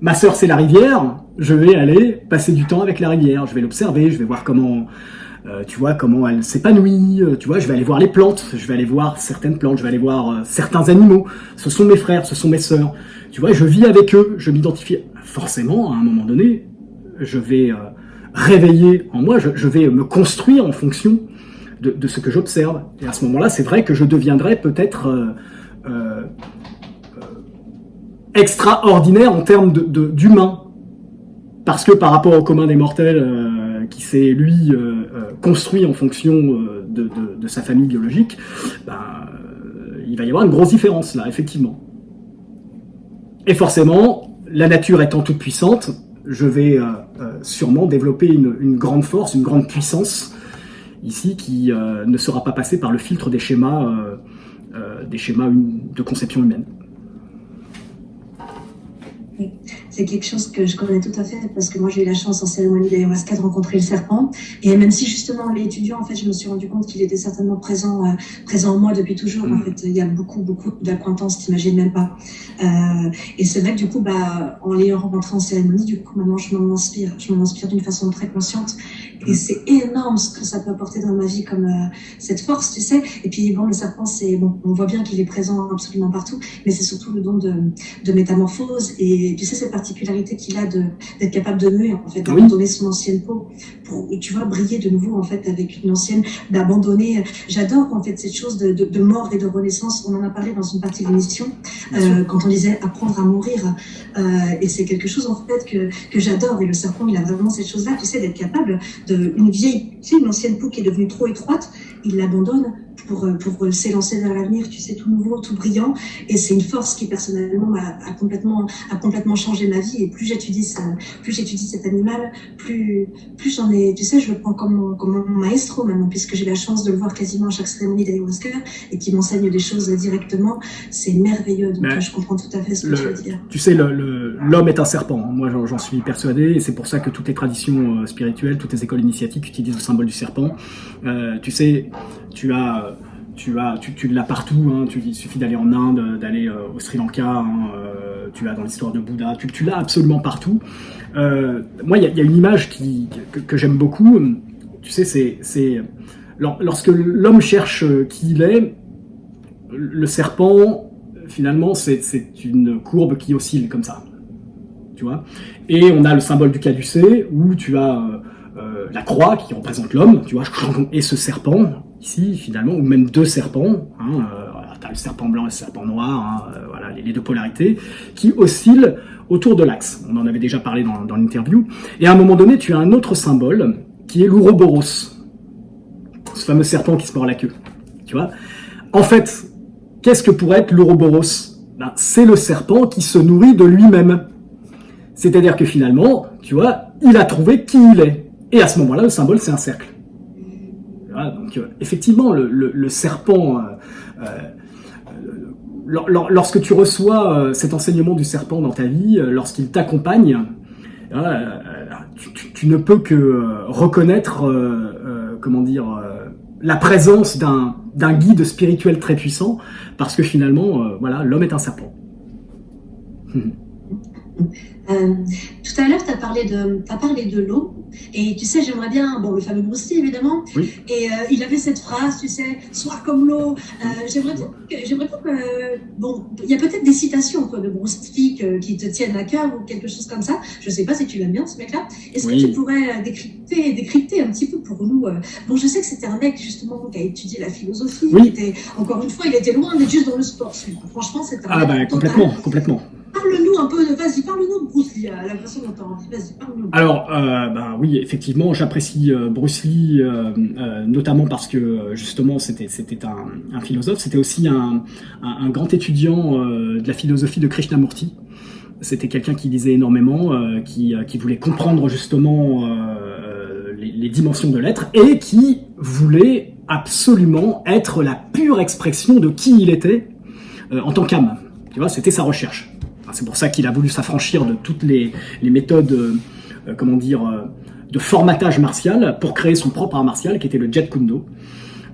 B: ma sœur c'est la rivière, je vais aller passer du temps avec la rivière, je vais l'observer, je vais voir comment elle s'épanouit, tu vois, je vais aller voir les plantes, je vais aller voir certaines plantes, je vais aller voir certains animaux, ce sont mes frères, ce sont mes sœurs, tu vois, je vis avec eux, je m'identifie. Forcément, à un moment donné, je vais réveiller en moi, je vais me construire en fonction de ce que j'observe. Et à ce moment-là, c'est vrai que je deviendrai peut-être extraordinaire en termes d'humain. Parce que par rapport au commun des mortels qui s'est, lui, construit en fonction de sa famille biologique, il va y avoir une grosse différence là, effectivement. Et forcément, la nature étant toute puissante, je vais sûrement développer une grande force, une grande puissance ici qui ne sera pas passée par le filtre des schémas de conception humaine.
A: Oui. C'est quelque chose que je connais tout à fait parce que moi j'ai eu la chance en cérémonie d'ayahuasca de rencontrer le serpent et même si justement l'étudiant en fait je me suis rendu compte qu'il était certainement présent en moi depuis toujours en fait il y a beaucoup d'acquaintances t'imagines même pas et c'est vrai que du coup en l'ayant rencontré en cérémonie du coup maintenant je m'en inspire d'une façon très consciente et c'est énorme ce que ça peut apporter dans ma vie comme cette force tu sais et puis bon le serpent c'est bon on voit bien qu'il est présent absolument partout mais c'est surtout le don de métamorphose et tu sais cette particularité qu'il a d'être capable de muer en fait d'abandonner son ancienne peau pour tu vois briller de nouveau en fait avec une ancienne d'abandonner j'adore en fait cette chose de mort et de renaissance on en a parlé dans une partie de l'émission quand on disait apprendre à mourir et c'est quelque chose en fait que j'adore et le serpent il a vraiment cette chose là tu sais d'être capable une vieille tu sais une ancienne peau qui est devenue trop étroite il l'abandonne pour s'élancer vers l'avenir, tu sais, tout nouveau, tout brillant. Et c'est une force qui, personnellement, a complètement changé ma vie. Et plus j'étudie cet animal, plus j'en ai, tu sais, je le prends comme mon maestro maintenant, puisque j'ai la chance de le voir quasiment à chaque cérémonie d'ayahuasca et qui m'enseigne des choses directement. C'est merveilleux. Donc, je comprends tout à fait ce que tu veux dire.
B: Tu sais, l'homme est un serpent. Moi, j'en suis persuadé. Et c'est pour ça que toutes les traditions spirituelles, toutes les écoles initiatiques utilisent le symbole du serpent. Tu sais, tu l'as partout, hein, il suffit d'aller en Inde, d'aller au Sri Lanka, hein, tu l'as dans l'histoire de Bouddha, tu l'as absolument partout. Moi, il y a une image que j'aime beaucoup, tu sais, c'est lorsque l'homme cherche qui il est, le serpent, finalement, c'est une courbe qui oscille comme ça, tu vois. Et on a le symbole du caducée, où tu as la croix qui représente l'homme, tu vois, et ce serpent, ici, finalement, ou même deux serpents, hein, tu as le serpent blanc et le serpent noir, hein, voilà, les deux polarités, qui oscillent autour de l'axe. On en avait déjà parlé dans l'interview. Et à un moment donné, tu as un autre symbole, qui est l'ouroboros, ce fameux serpent qui se mord la queue, tu vois. En fait, qu'est-ce que pourrait être l'ouroboros ? C'est le serpent qui se nourrit de lui-même. C'est-à-dire que finalement, tu vois, il a trouvé qui il est. Et à ce moment-là, le symbole, c'est un cercle. Voilà, donc, effectivement, le serpent, lorsque tu reçois cet enseignement du serpent dans ta vie, lorsqu'il t'accompagne, tu ne peux que reconnaître, la présence d'un guide spirituel très puissant, parce que finalement, voilà, l'homme est un serpent.
A: Tout à l'heure, t'as parlé de l'eau, et tu sais, j'aimerais bien, le fameux Bruce Lee, évidemment,
B: oui.
A: Et il avait cette phrase, tu sais, sois comme l'eau. J'aimerais bien que, il y a peut-être des citations de Bruce Lee qui te tiennent à cœur ou quelque chose comme ça. Je sais pas si tu l'aimes bien, ce mec-là. Est-ce que tu pourrais décrypter un petit peu pour nous je sais que c'était un mec, justement, qui a étudié la philosophie.
B: Oui.
A: Encore une fois, il était loin d'être juste dans le sport. Franchement, c'était un mec
B: complètement.
A: Parle-nous un peu, parle-nous de Bruce Lee, à la façon dont tu as envie, vas-y, parle-nous.
B: Alors, oui, effectivement, j'apprécie Bruce Lee, notamment parce que, justement, c'était un philosophe, c'était aussi un grand étudiant de la philosophie de Krishnamurti. C'était quelqu'un qui lisait énormément, qui voulait comprendre, justement, les dimensions de l'être, et qui voulait absolument être la pure expression de qui il était en tant qu'âme. Tu vois, c'était sa recherche. C'est pour ça qu'il a voulu s'affranchir de toutes les méthodes, de formatage martial pour créer son propre art martial, qui était le Jeet Kune Do,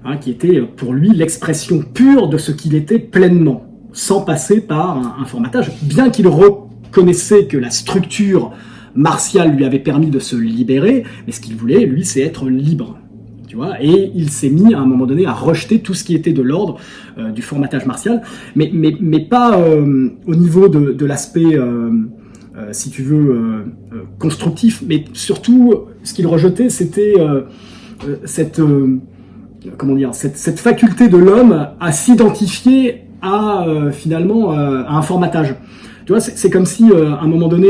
B: hein, qui était pour lui l'expression pure de ce qu'il était pleinement, sans passer par un formatage, bien qu'il reconnaissait que la structure martiale lui avait permis de se libérer, mais ce qu'il voulait, lui, c'est être libre. Tu vois, et il s'est mis à un moment donné à rejeter tout ce qui était de l'ordre du formatage martial, mais pas au niveau de l'aspect, si tu veux, constructif, mais surtout ce qu'il rejetait, c'était cette faculté de l'homme à s'identifier à finalement à un formatage. Tu vois, c'est comme si à un moment donné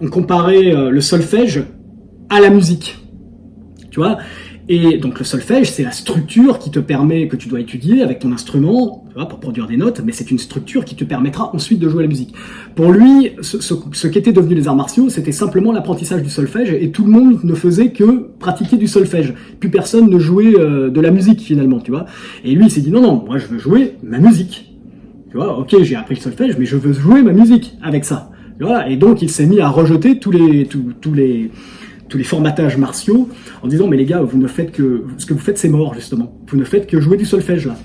B: on comparait le solfège à la musique. Tu vois. Et donc le solfège, c'est la structure qui te permet, que tu dois étudier avec ton instrument, tu vois, pour produire des notes, mais c'est une structure qui te permettra ensuite de jouer la musique. Pour lui, ce qu'étaient devenus les arts martiaux, c'était simplement l'apprentissage du solfège, et tout le monde ne faisait que pratiquer du solfège. Plus personne ne jouait de la musique finalement, tu vois. Et lui, il s'est dit non, moi je veux jouer ma musique. Tu vois, ok, j'ai appris le solfège, mais je veux jouer ma musique avec ça. Voilà. Et donc il s'est mis à rejeter tous les formatages martiaux, en disant mais les gars, vous ne faites que ce que vous faites, c'est mort justement. Vous ne faites que jouer du solfège là.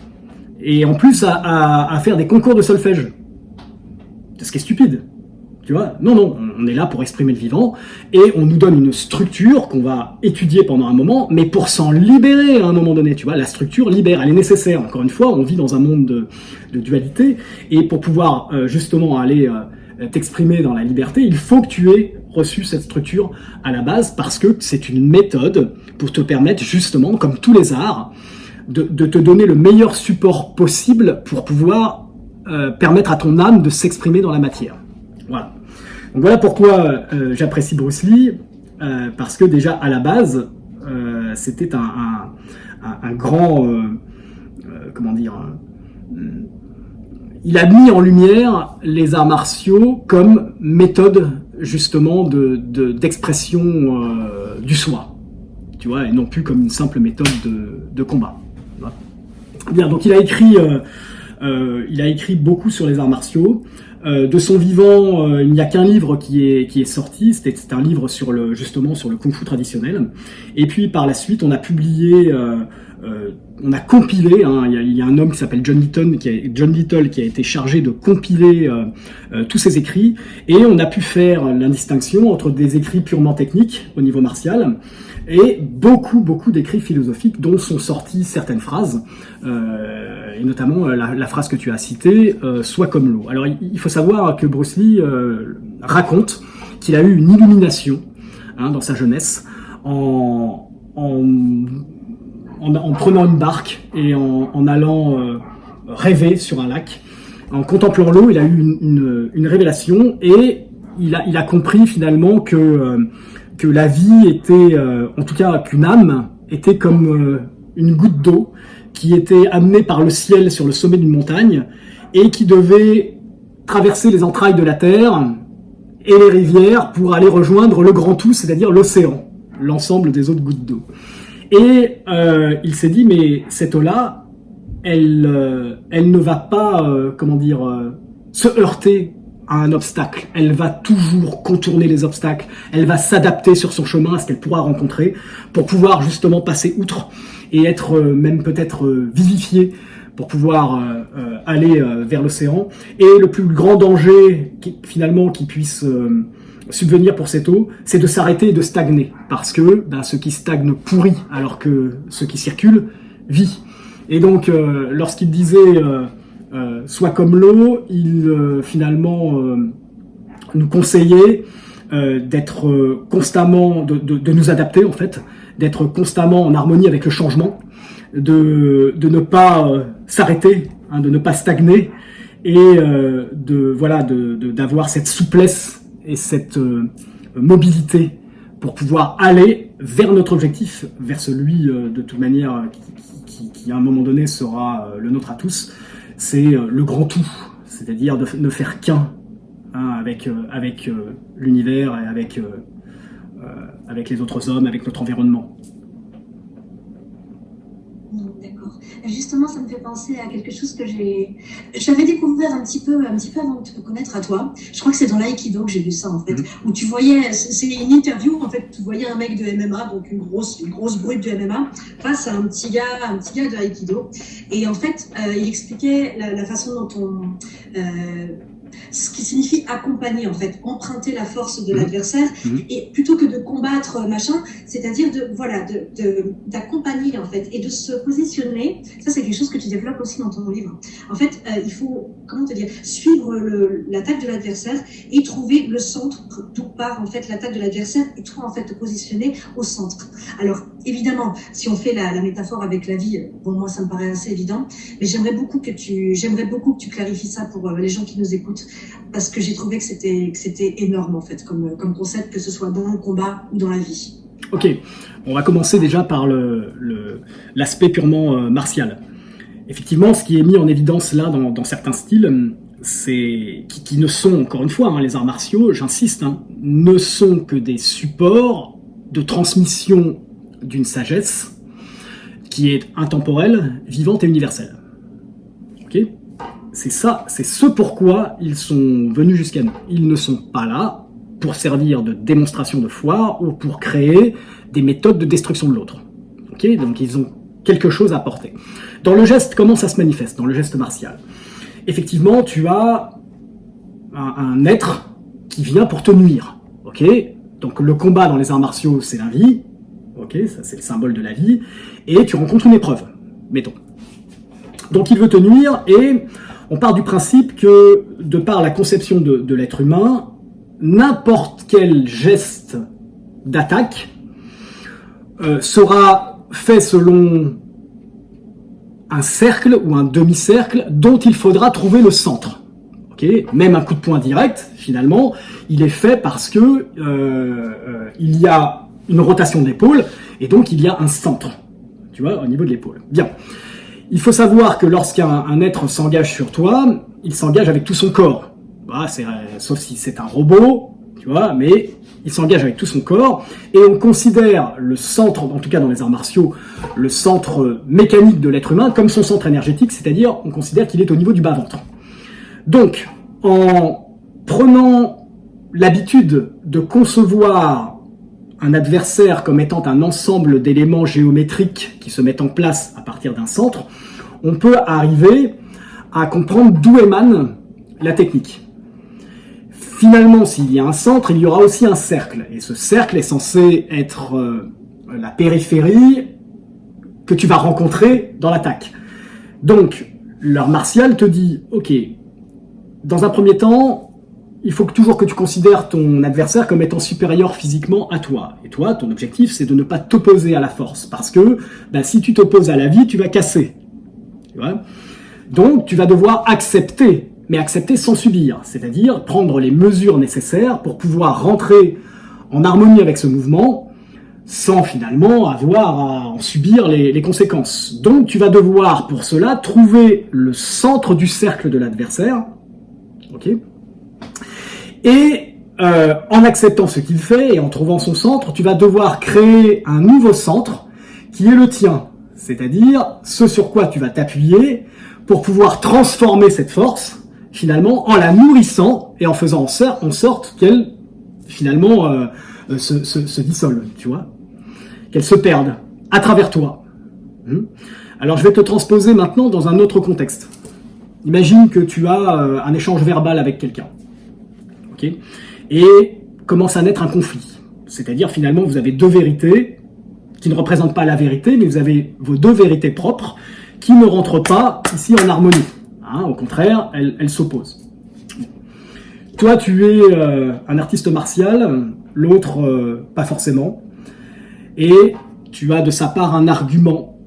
B: Et en plus à faire des concours de solfège. C'est ce qui est stupide. Tu vois, non, on est là pour exprimer le vivant et on nous donne une structure qu'on va étudier pendant un moment, mais pour s'en libérer à un moment donné. Tu vois, la structure libère, elle est nécessaire. Encore une fois, on vit dans un monde de dualité et pour pouvoir justement aller t'exprimer dans la liberté, il faut que tu aies reçu cette structure à la base parce que c'est une méthode pour te permettre justement, comme tous les arts, de te donner le meilleur support possible pour pouvoir permettre à ton âme de s'exprimer dans la matière. Voilà. Donc voilà pourquoi j'apprécie Bruce Lee, parce que déjà à la base, c'était un grand, comment dire, il a mis en lumière les arts martiaux comme méthode justement d'expression du soi, tu vois, et non plus comme une simple méthode de combat. Voilà. Bien, donc il a écrit beaucoup sur les arts martiaux. De son vivant, il n'y a qu'un livre qui est sorti, c'est un livre justement sur le kung-fu traditionnel. Et puis par la suite, on a publié, on a compilé, il y a un homme qui s'appelle John Little qui a été chargé de compiler tous ses écrits, et on a pu faire l'indistinction entre des écrits purement techniques au niveau martial, et beaucoup d'écrits philosophiques dont sont sorties certaines phrases, et notamment la phrase que tu as citée, sois comme l'eau. Alors il faut savoir que Bruce Lee raconte qu'il a eu une illumination dans sa jeunesse en prenant une barque et en allant rêver sur un lac. En contemplant l'eau, il a eu une révélation et il a compris finalement que la vie était, en tout cas qu'une âme était comme une goutte d'eau qui était amenée par le ciel sur le sommet d'une montagne et qui devait traverser les entrailles de la terre et les rivières pour aller rejoindre le grand tout, c'est-à-dire l'océan, l'ensemble des autres gouttes d'eau. Et il s'est dit, mais cette eau-là, elle ne va pas, se heurter à un obstacle. Elle va toujours contourner les obstacles. Elle va s'adapter sur son chemin à ce qu'elle pourra rencontrer pour pouvoir justement passer outre et être même peut-être vivifiée pour pouvoir aller vers l'océan. Et le plus grand danger finalement qui puisse subvenir pour cette eau, c'est de s'arrêter et de stagner. Parce que ce qui stagne pourrit, alors que ce qui circule vit. Et donc, lorsqu'il disait soit comme l'eau, il finalement nous conseillait d'être constamment, de nous adapter en fait, d'être constamment en harmonie avec le changement, de ne pas s'arrêter, de ne pas stagner, et d'avoir cette souplesse et cette mobilité pour pouvoir aller vers notre objectif, vers celui de toute manière qui à un moment donné sera le nôtre à tous. C'est le grand tout, c'est-à-dire de ne faire qu'un avec l'univers et avec les autres hommes, avec notre environnement.
A: D'accord. Justement, ça me fait penser à quelque chose que j'avais découvert un petit peu avant de te connaître à toi. Je crois que c'est dans l'aïkido que j'ai vu ça en fait, où tu voyais, c'est une interview en fait, tu voyais un mec de MMA, donc une grosse brute de MMA, face à un petit gars de l'aïkido, et en fait, il expliquait la façon dont ce qui signifie accompagner en fait, emprunter la force de l'adversaire, et plutôt que de combattre machin, c'est-à-dire d'accompagner en fait et de se positionner. Ça c'est quelque chose que tu développes aussi dans ton livre. En fait, il faut suivre l'attaque de l'adversaire et trouver le centre d'où part en fait l'attaque de l'adversaire, et toi en fait te positionner au centre. Alors évidemment, si on fait la métaphore avec la vie, bon moi ça me paraît assez évident, mais j'aimerais beaucoup que tu clarifies ça pour les gens qui nous écoutent, parce que j'ai trouvé que c'était énorme en fait comme concept, que ce soit dans le combat ou dans la vie.
B: Ok, on va commencer déjà par l'aspect purement martial. Effectivement, ce qui est mis en évidence là dans certains styles, c'est qui ne sont, encore une fois, les arts martiaux, j'insiste, ne sont que des supports de transmission d'une sagesse qui est intemporelle, vivante et universelle. Ok ? C'est ça, c'est ce pourquoi ils sont venus jusqu'à nous. Ils ne sont pas là pour servir de démonstration de foi ou pour créer des méthodes de destruction de l'autre. Ok ? Donc ils ont quelque chose à apporter. Dans le geste, comment ça se manifeste? Dans le geste martial. Effectivement, tu as un être qui vient pour te nuire. Ok ? Donc le combat dans les arts martiaux, c'est la vie. Ok ? Ça, c'est le symbole de la vie. Et tu rencontres une épreuve, mettons. Donc il veut te nuire et on part du principe que, de par la conception de l'être humain, n'importe quel geste d'attaque sera fait selon un cercle ou un demi-cercle dont il faudra trouver le centre. Okay ? Même un coup de poing direct, finalement, il est fait parce que il y a une rotation de l'épaule et donc il y a un centre, tu vois, au niveau de l'épaule. Bien. Il faut savoir que lorsqu'un être s'engage sur toi, il s'engage avec tout son corps. Voilà, sauf si c'est un robot, tu vois, mais il s'engage avec tout son corps, et on considère le centre, en tout cas dans les arts martiaux, le centre mécanique de l'être humain comme son centre énergétique, c'est-à-dire on considère qu'il est au niveau du bas-ventre. Donc, en prenant l'habitude de concevoir un adversaire comme étant un ensemble d'éléments géométriques qui se mettent en place à partir d'un centre, on peut arriver à comprendre d'où émane la technique. Finalement, s'il y a un centre, il y aura aussi un cercle. Et ce cercle est censé être la périphérie que tu vas rencontrer dans l'attaque. Donc, l'art martial te dit, ok, dans un premier temps, il faut toujours que tu considères ton adversaire comme étant supérieur physiquement à toi. Et toi, ton objectif, c'est de ne pas t'opposer à la force. Parce que si tu t'opposes à la vie, tu vas casser. Tu vois ? Donc, tu vas devoir accepter, mais accepter sans subir. C'est-à-dire prendre les mesures nécessaires pour pouvoir rentrer en harmonie avec ce mouvement sans finalement avoir à en subir les conséquences. Donc, tu vas devoir, pour cela, trouver le centre du cercle de l'adversaire. Ok ? Et en acceptant ce qu'il fait et en trouvant son centre, tu vas devoir créer un nouveau centre qui est le tien. C'est-à-dire ce sur quoi tu vas t'appuyer pour pouvoir transformer cette force, finalement, en la nourrissant et en faisant en sorte qu'elle, finalement, se dissolve, tu vois, qu'elle se perde à travers toi. Alors, je vais te transposer maintenant dans un autre contexte. Imagine que tu as un échange verbal avec quelqu'un. Okay ? Et commence à naître un conflit. C'est-à-dire, finalement, vous avez deux vérités qui ne représentent pas la vérité, mais vous avez vos deux vérités propres qui ne rentrent pas ici en harmonie. Au contraire, elles s'opposent. Toi, tu es un artiste martial, l'autre pas forcément, et tu as de sa part un argument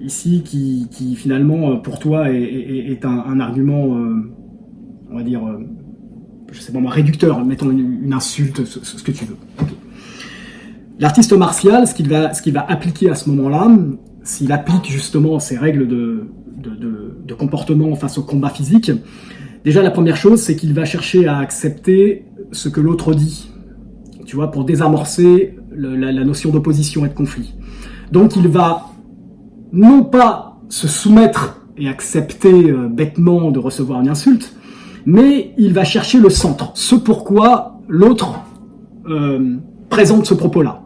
B: ici qui finalement pour toi est un argument, on va dire, je sais pas moi, réducteur, mettons une insulte, ce que tu veux. Okay. L'artiste martial, ce qu'il va appliquer à ce moment-là, s'il applique justement ces règles de comportement face au combat physique, déjà la première chose, c'est qu'il va chercher à accepter ce que l'autre dit, tu vois, pour désamorcer la notion d'opposition et de conflit. Donc il va non pas se soumettre et accepter bêtement de recevoir une insulte, mais il va chercher le centre, ce pourquoi l'autre présente ce propos-là.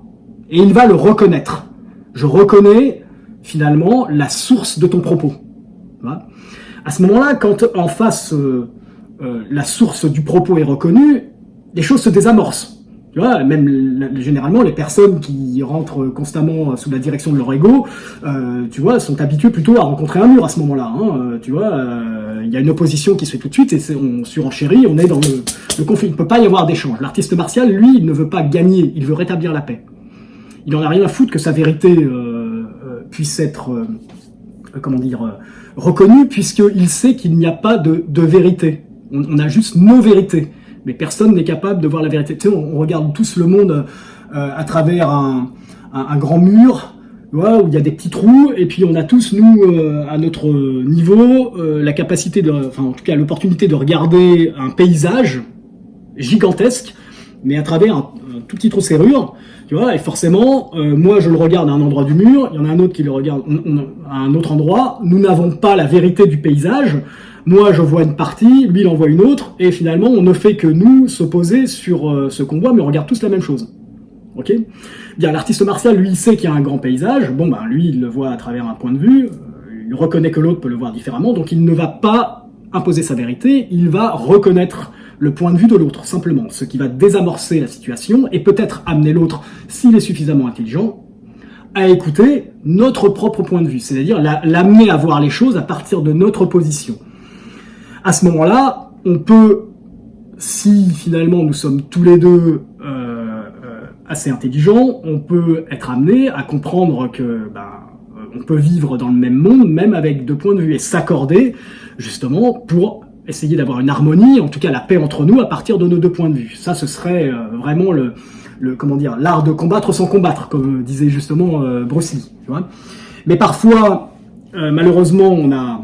B: Et il va le reconnaître. Je reconnais finalement la source de ton propos. Voilà. À ce moment-là, quand en face la source du propos est reconnue, les choses se désamorcent. Tu vois, même généralement, les personnes qui rentrent constamment sous la direction de leur ego, tu vois, sont habituées plutôt à rencontrer un mur à ce moment-là. Tu vois, il y a une opposition qui se fait tout de suite et on surenchérit, on est dans le conflit. Il ne peut pas y avoir d'échange. L'artiste martial, lui, il ne veut pas gagner, il veut rétablir la paix. Il n'en a rien à foutre que sa vérité puisse être, reconnue, puisqu'il sait qu'il n'y a pas de vérité. On a juste nos vérités. mais personne n'est capable de voir la vérité. Tu sais, on regarde tous le monde à travers un grand mur, où il y a des petits trous, et puis on a tous, nous, à notre niveau, la capacité en tout cas l'opportunité de regarder un paysage gigantesque, mais à travers un tout petit trou de serrure, tu vois, et forcément, moi je le regarde à un endroit du mur, il y en a un autre qui le regarde à un autre endroit, nous n'avons pas la vérité du paysage, moi je vois une partie, lui il en voit une autre, et finalement on ne fait que nous s'opposer sur ce qu'on voit, mais on regarde tous la même chose. Ok ? Bien, l'artiste martial, lui, il sait qu'il y a un grand paysage, bon ben lui il le voit à travers un point de vue, il reconnaît que l'autre peut le voir différemment, donc il ne va pas imposer sa vérité, il va reconnaître le point de vue de l'autre, simplement, ce qui va désamorcer la situation et peut-être amener l'autre, s'il est suffisamment intelligent, à écouter notre propre point de vue, c'est-à-dire l'amener à voir les choses à partir de notre position. À ce moment-là, on peut, si finalement nous sommes tous les deux assez intelligents, on peut être amené à comprendre que on peut vivre dans le même monde, même avec deux points de vue, et s'accorder justement pour essayer d'avoir une harmonie, en tout cas la paix entre nous à partir de nos deux points de vue. Ça, ce serait vraiment comment dire, l'art de combattre sans combattre, comme disait justement Bruce Lee. Tu vois. Mais parfois, malheureusement, on a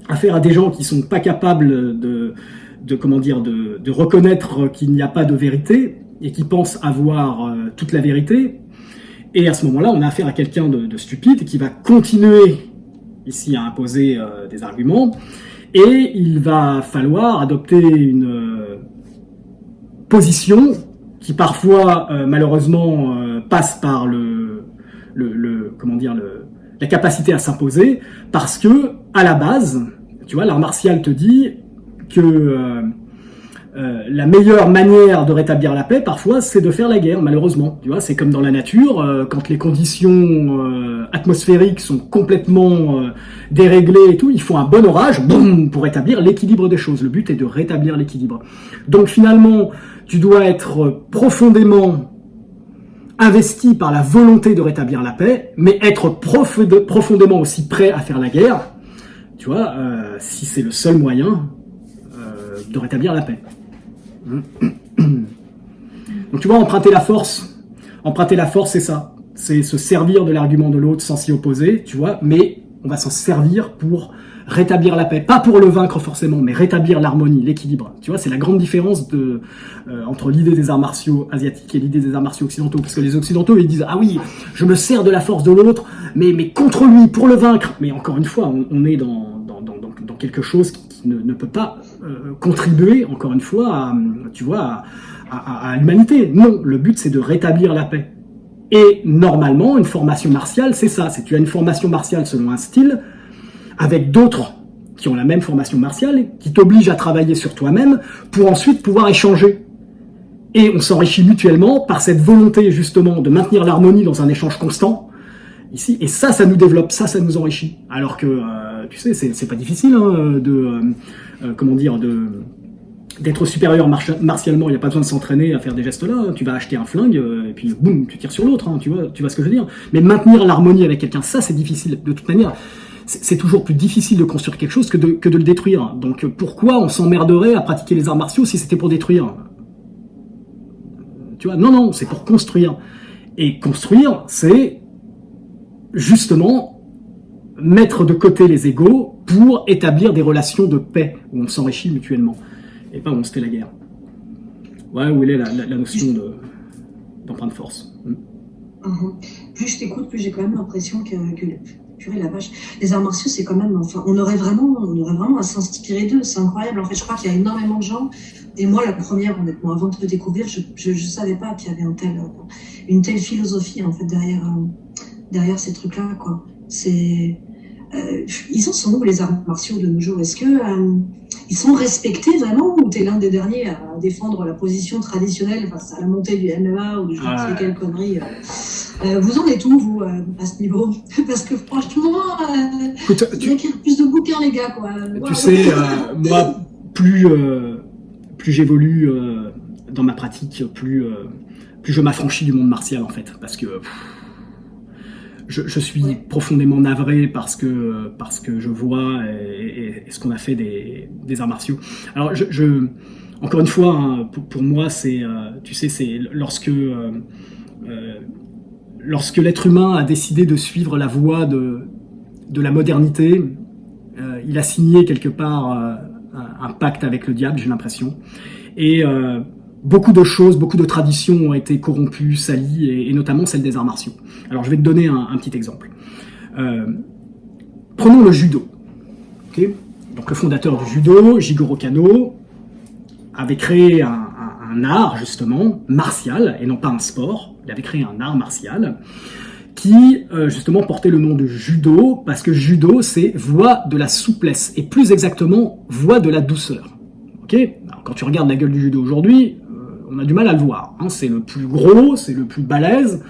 B: affaire à des gens qui sont pas capables de reconnaître qu'il n'y a pas de vérité et qui pensent avoir toute la vérité. Et à ce moment-là, on a affaire à quelqu'un de stupide qui va continuer ici à imposer des arguments. Et il va falloir adopter une position qui parfois, malheureusement, passe par la capacité à s'imposer, parce que à la base, tu vois, l'art martial te dit que la meilleure manière de rétablir la paix, parfois, c'est de faire la guerre, malheureusement. Tu vois, c'est comme dans la nature, quand les conditions atmosphériques sont complètement déréglées et tout, il faut un bon orage, boum, pour rétablir l'équilibre des choses. Le but est de rétablir l'équilibre. Donc finalement, tu dois être profondément investi par la volonté de rétablir la paix, mais être profondément aussi prêt à faire la guerre, tu vois, si c'est le seul moyen de rétablir la paix. Donc tu vois, emprunter la force, c'est ça, c'est se servir de l'argument de l'autre sans s'y opposer, tu vois, mais on va s'en servir pour rétablir la paix, pas pour le vaincre forcément, mais rétablir l'harmonie, l'équilibre. Tu vois, c'est la grande différence entre l'idée des arts martiaux asiatiques et l'idée des arts martiaux occidentaux, parce que les occidentaux ils disent ah oui, je me sers de la force de l'autre, mais contre lui, pour le vaincre. Mais encore une fois, on est dans quelque chose qui ne peut pas contribuer, encore une fois, à l'humanité. Non, le but c'est de rétablir la paix. Et normalement, une formation martiale, c'est ça. C'est tu as une formation martiale selon un style, avec d'autres qui ont la même formation martiale, qui t'obligent à travailler sur toi-même pour ensuite pouvoir échanger. Et on s'enrichit mutuellement par cette volonté justement de maintenir l'harmonie dans un échange constant, ici, et ça nous développe, ça nous enrichit. Alors que, tu sais, c'est pas difficile d'être supérieur martialement, il n'y a pas besoin de s'entraîner à faire des gestes-là, tu vas acheter un flingue, et puis boum, tu tires sur l'autre, hein, tu vois ce que je veux dire. Mais maintenir l'harmonie avec quelqu'un, ça c'est difficile, de toute manière. C'est toujours plus difficile de construire quelque chose que de le détruire. Donc pourquoi on s'emmerderait à pratiquer les arts martiaux si c'était pour détruire? Tu vois, non, c'est pour construire. Et construire, c'est justement mettre de côté les égos pour établir des relations de paix où on s'enrichit mutuellement et pas où on se fait la guerre. Voilà où est la notion d'emprunt de force.
A: Plus je t'écoute, plus j'ai quand même l'impression que purée la vache, les arts martiaux c'est quand même, enfin, on aurait vraiment à s'inspirer d'eux, c'est incroyable. En fait, je crois qu'il y a énormément de gens, et moi la première, honnêtement, avant de te découvrir, je savais pas qu'il y avait une telle philosophie en fait derrière ces trucs-là, quoi. Ils en sont où les arts martiaux de nos jours? Est-ce que ils sont respectés vraiment, ou t'es l'un des derniers à défendre la position traditionnelle face à la montée du MMA ou de je ne sais quelle connerie? Vous en êtes où, vous, à ce niveau? Parce que franchement, il y a plus de bouquins, les gars, quoi.
B: Tu sais, moi, plus j'évolue dans ma pratique, plus je m'affranchis du monde martial, en fait, parce que je suis profondément navré parce que je vois et ce qu'on a fait des arts martiaux. Alors, encore une fois, hein, pour moi, c'est, tu sais, c'est lorsque l'être humain a décidé de suivre la voie de la modernité, il a signé quelque part un pacte avec le diable, j'ai l'impression. Et beaucoup de choses, beaucoup de traditions ont été corrompues, salies, et notamment celle des arts martiaux. Alors je vais te donner un petit exemple. Prenons le judo. Okay, donc le fondateur du judo, Jigoro Kano, avait créé un art justement martial, et non pas un sport. Il avait créé un art martial qui justement portait le nom de judo, parce que judo c'est voie de la souplesse, et plus exactement voie de la douceur. Okay, alors, quand tu regardes la gueule du judo aujourd'hui, on a du mal à le voir. Hein, c'est le plus gros, c'est le plus balèze,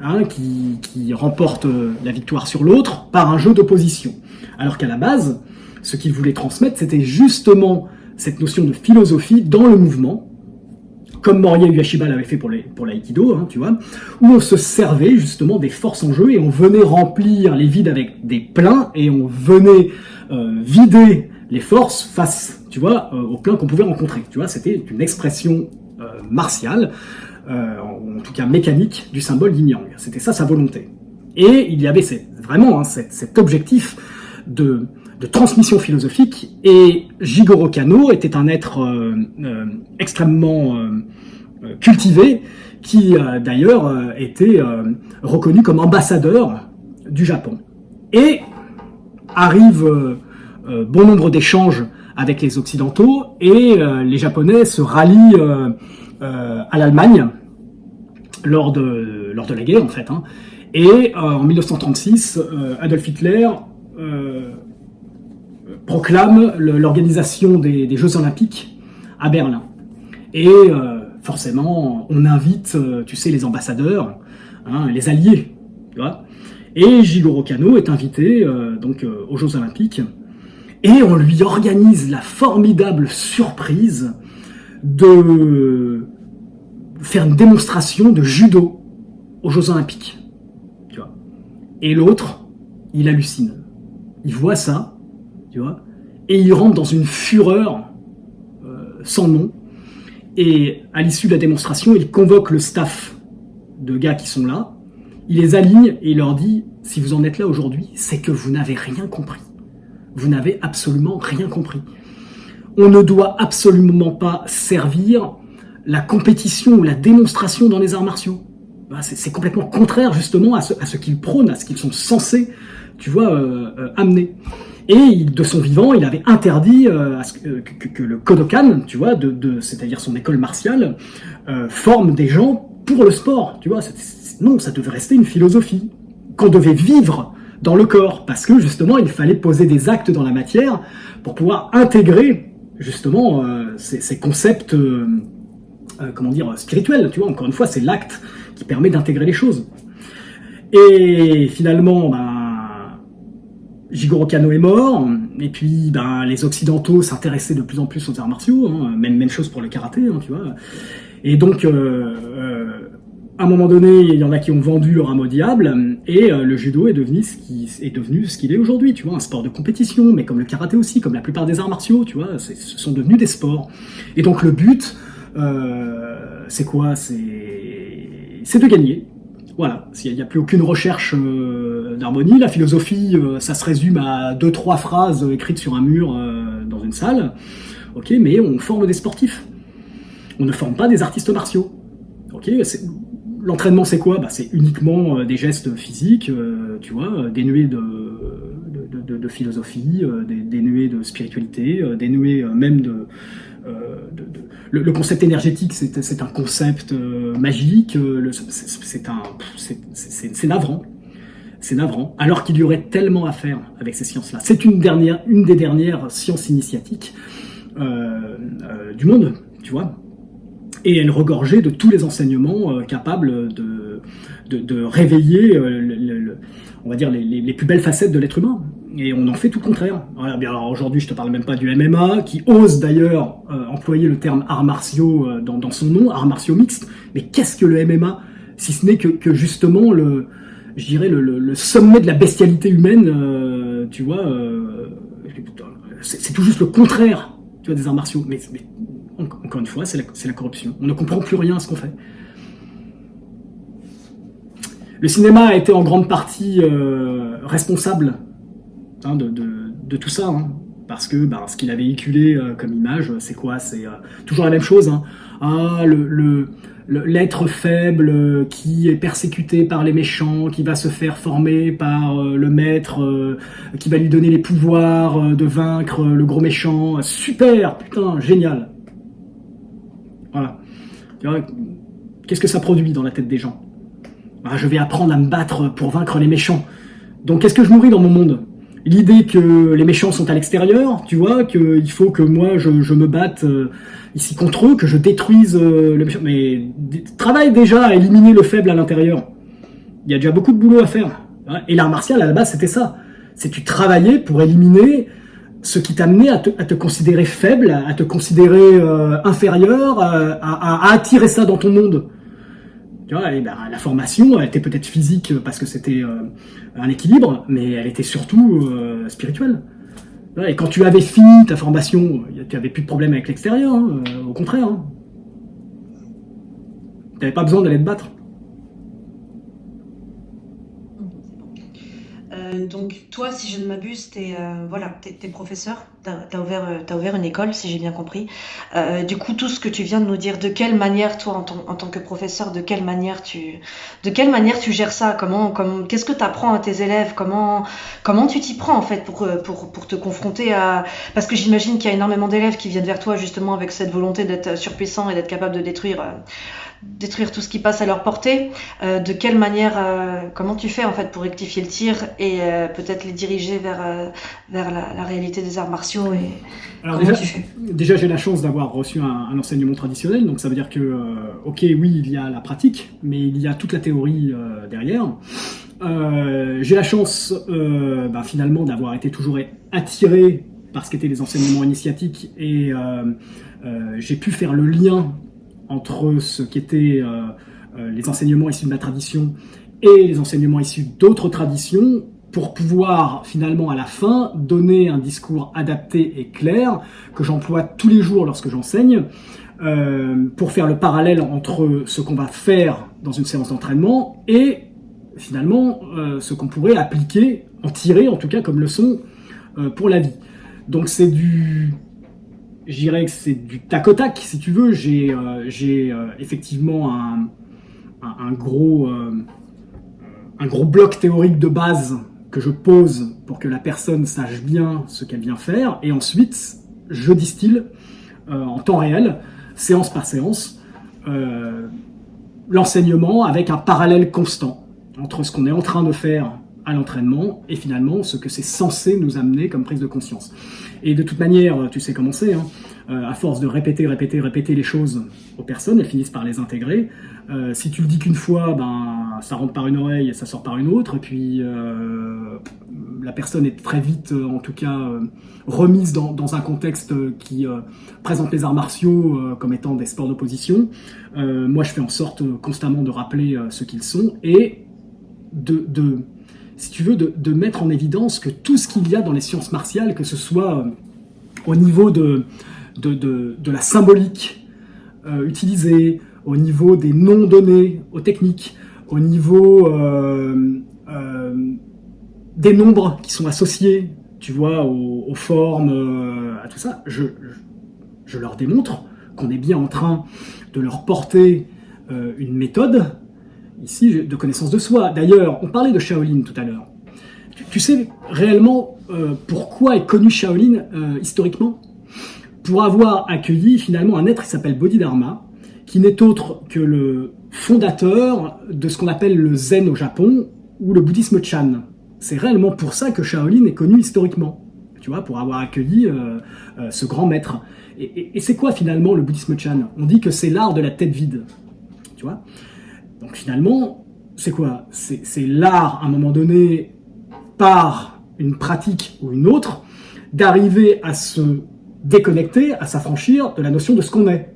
B: hein, qui remporte la victoire sur l'autre par un jeu d'opposition. Alors qu'à la base, ce qu'il voulait transmettre, c'était justement cette notion de philosophie dans le mouvement, comme Morihei Ueshiba l'avait fait pour l'aïkido, hein, tu vois, où on se servait justement des forces en jeu et on venait remplir les vides avec des pleins et on venait vider les forces face, tu vois, aux pleins qu'on pouvait rencontrer. Tu vois, c'était une expression martiale, en tout cas mécanique, du symbole yin-yang. C'était ça sa volonté. Et il y avait vraiment cet objectif de transmission philosophique, et Jigoro Kano était un être extrêmement cultivé, qui d'ailleurs était reconnu comme ambassadeur du Japon. Et arrive bon nombre d'échanges avec les Occidentaux, et les Japonais se rallient à l'Allemagne lors de la guerre, en fait. Hein. Et en 1936, Adolf Hitler proclame l'organisation des Jeux Olympiques à Berlin. Et forcément, on invite, tu sais, les ambassadeurs, hein, les alliés, tu vois. Et Jigoro Kano est invité donc aux Jeux Olympiques, et on lui organise la formidable surprise de faire une démonstration de judo aux Jeux Olympiques, tu vois. Et l'autre, il hallucine. Il voit ça, tu vois, et il rentre dans une fureur sans nom. Et à l'issue de la démonstration, il convoque le staff de gars qui sont là, il les aligne et il leur dit: si vous en êtes là aujourd'hui, c'est que vous n'avez rien compris. Vous n'avez absolument rien compris. On ne doit absolument pas servir la compétition ou la démonstration dans les arts martiaux. C'est complètement contraire justement à ce qu'ils prônent, à ce qu'ils sont censés, tu vois, amener. Et de son vivant, il avait interdit que le Kodokan, tu vois, c'est-à-dire son école martiale, forme des gens pour le sport. Tu vois, non, ça devait rester une philosophie qu'on devait vivre dans le corps, parce que justement, il fallait poser des actes dans la matière pour pouvoir intégrer justement ces concepts, comment dire, spirituels. Tu vois, encore une fois, c'est l'acte qui permet d'intégrer les choses. Et finalement, Jigoro Kano est mort, et puis les Occidentaux s'intéressaient de plus en plus aux arts martiaux, hein, même chose pour le karaté, hein, tu vois. Et donc, à un moment donné, il y en a qui ont vendu leur âme au diable, et le judo est devenu ce qu'il est aujourd'hui, tu vois, un sport de compétition, mais comme le karaté aussi, comme la plupart des arts martiaux, tu vois, ce sont devenus des sports. Et donc le but, c'est quoi? C'est de gagner. Voilà, il n'y a plus aucune recherche d'harmonie. La philosophie, ça se résume à 2-3 phrases écrites sur un mur dans une salle. Ok, mais on forme des sportifs. On ne forme pas des artistes martiaux. Ok, l'entraînement, c'est quoi? C'est uniquement des gestes physiques, tu vois, dénués de philosophie, dénués de spiritualité, dénués même le concept énergétique, c'est un concept magique, c'est navrant. C'est navrant, alors qu'il y aurait tellement à faire avec ces sciences-là. C'est une des dernières sciences initiatiques du monde, tu vois. Et elle regorgeait de tous les enseignements capables de réveiller, on va dire, les plus belles facettes de l'être humain. Et on en fait tout le contraire. Alors aujourd'hui, je te parle même pas du MMA, qui ose d'ailleurs employer le terme arts martiaux dans son nom, arts martiaux mixtes. Mais qu'est-ce que le MMA, si ce n'est que justement je dirais le sommet de la bestialité humaine, tu vois, c'est tout juste le contraire, tu vois, des arts martiaux. Mais encore une fois, c'est la corruption. On ne comprend plus rien à ce qu'on fait. Le cinéma a été en grande partie responsable de tout ça, hein, parce que ce qu'il a véhiculé comme image, c'est quoi? C'est toujours la même chose. Hein. Ah, l'être faible qui est persécuté par les méchants, qui va se faire former par le maître, qui va lui donner les pouvoirs de vaincre le gros méchant. Super, putain, génial. Voilà. Qu'est-ce que ça produit dans la tête des gens? Je vais apprendre à me battre pour vaincre les méchants. Donc qu'est-ce que je nourris dans mon monde? L'idée que les méchants sont à l'extérieur, tu vois, qu'il faut que moi je me batte ici contre eux, que je détruise le méchant. Mais travaille déjà à éliminer le faible à l'intérieur. Il y a déjà beaucoup de boulot à faire. Et l'art martial, à la base, c'était ça. C'est tu travaillais pour éliminer ce qui t'amenait à te considérer faible, à te considérer inférieur, à attirer ça dans ton monde. Tu vois, la formation, elle était peut-être physique parce que c'était un équilibre, mais elle était surtout spirituelle. Et quand tu avais fini ta formation, tu n'avais plus de problème avec l'extérieur, hein, au contraire. Hein. Tu n'avais pas besoin d'aller te battre.
C: Donc toi, si je ne m'abuse, t'es professeur, t'as ouvert une école, si j'ai bien compris. Du coup, tout ce que tu viens de nous dire, de quelle manière, toi, en tant que professeur, de quelle manière tu gères ça? Qu'est-ce que tu apprends à tes élèves? Comment tu t'y prends en fait pour te confronter à... Parce que j'imagine qu'il y a énormément d'élèves qui viennent vers toi justement avec cette volonté d'être surpuissant et d'être capable de détruire tout ce qui passe à leur portée. De quelle manière, comment tu fais en fait pour rectifier le tir et peut-être les diriger vers la réalité des arts martiaux et
B: alors
C: comment tu fais?
B: Déjà, j'ai la chance d'avoir reçu un enseignement traditionnel, donc ça veut dire que, ok, oui, il y a la pratique, mais il y a toute la théorie derrière. J'ai la chance, finalement, d'avoir été toujours attiré par ce qu'étaient les enseignements initiatiques et j'ai pu faire le lien entre ce qu'étaient les enseignements issus de la tradition et les enseignements issus d'autres traditions pour pouvoir finalement à la fin donner un discours adapté et clair que j'emploie tous les jours lorsque j'enseigne pour faire le parallèle entre ce qu'on va faire dans une séance d'entraînement et finalement ce qu'on pourrait appliquer, en tirer en tout cas comme leçon pour la vie. Donc je dirais que c'est du tac au tac, si tu veux. J'ai effectivement un gros bloc théorique de base que je pose pour que la personne sache bien ce qu'elle vient faire. Et ensuite, je distille en temps réel, séance par séance, l'enseignement avec un parallèle constant entre ce qu'on est en train de faire à l'entraînement et finalement ce que c'est censé nous amener comme prise de conscience. Et de toute manière, tu sais comment c'est, hein, à force de répéter les choses aux personnes, elles finissent par les intégrer. Si tu le dis qu'une fois, ça rentre par une oreille et ça sort par une autre, et puis la personne est très vite, en tout cas, remise dans un contexte qui présente les arts martiaux comme étant des sports d'opposition. Moi, je fais en sorte constamment de rappeler ce qu'ils sont et si tu veux, de mettre en évidence que tout ce qu'il y a dans les sciences martiales, que ce soit au niveau de la symbolique utilisée, au niveau des noms donnés aux techniques, au niveau des nombres qui sont associés, tu vois, aux formes, à tout ça, je leur démontre qu'on est bien en train de leur porter une méthode ici de connaissance de soi. D'ailleurs, on parlait de Shaolin tout à l'heure. Tu sais réellement pourquoi est connu Shaolin historiquement? Pour avoir accueilli finalement un être qui s'appelle Bodhidharma, qui n'est autre que le fondateur de ce qu'on appelle le Zen au Japon ou le bouddhisme Chan. C'est réellement pour ça que Shaolin est connu historiquement, tu vois, pour avoir accueilli ce grand maître. Et c'est quoi finalement le bouddhisme Chan? On dit que c'est l'art de la tête vide, tu vois. Donc finalement, c'est quoi? C'est l'art, à un moment donné, par une pratique ou une autre, d'arriver à se déconnecter, à s'affranchir de la notion de ce qu'on est.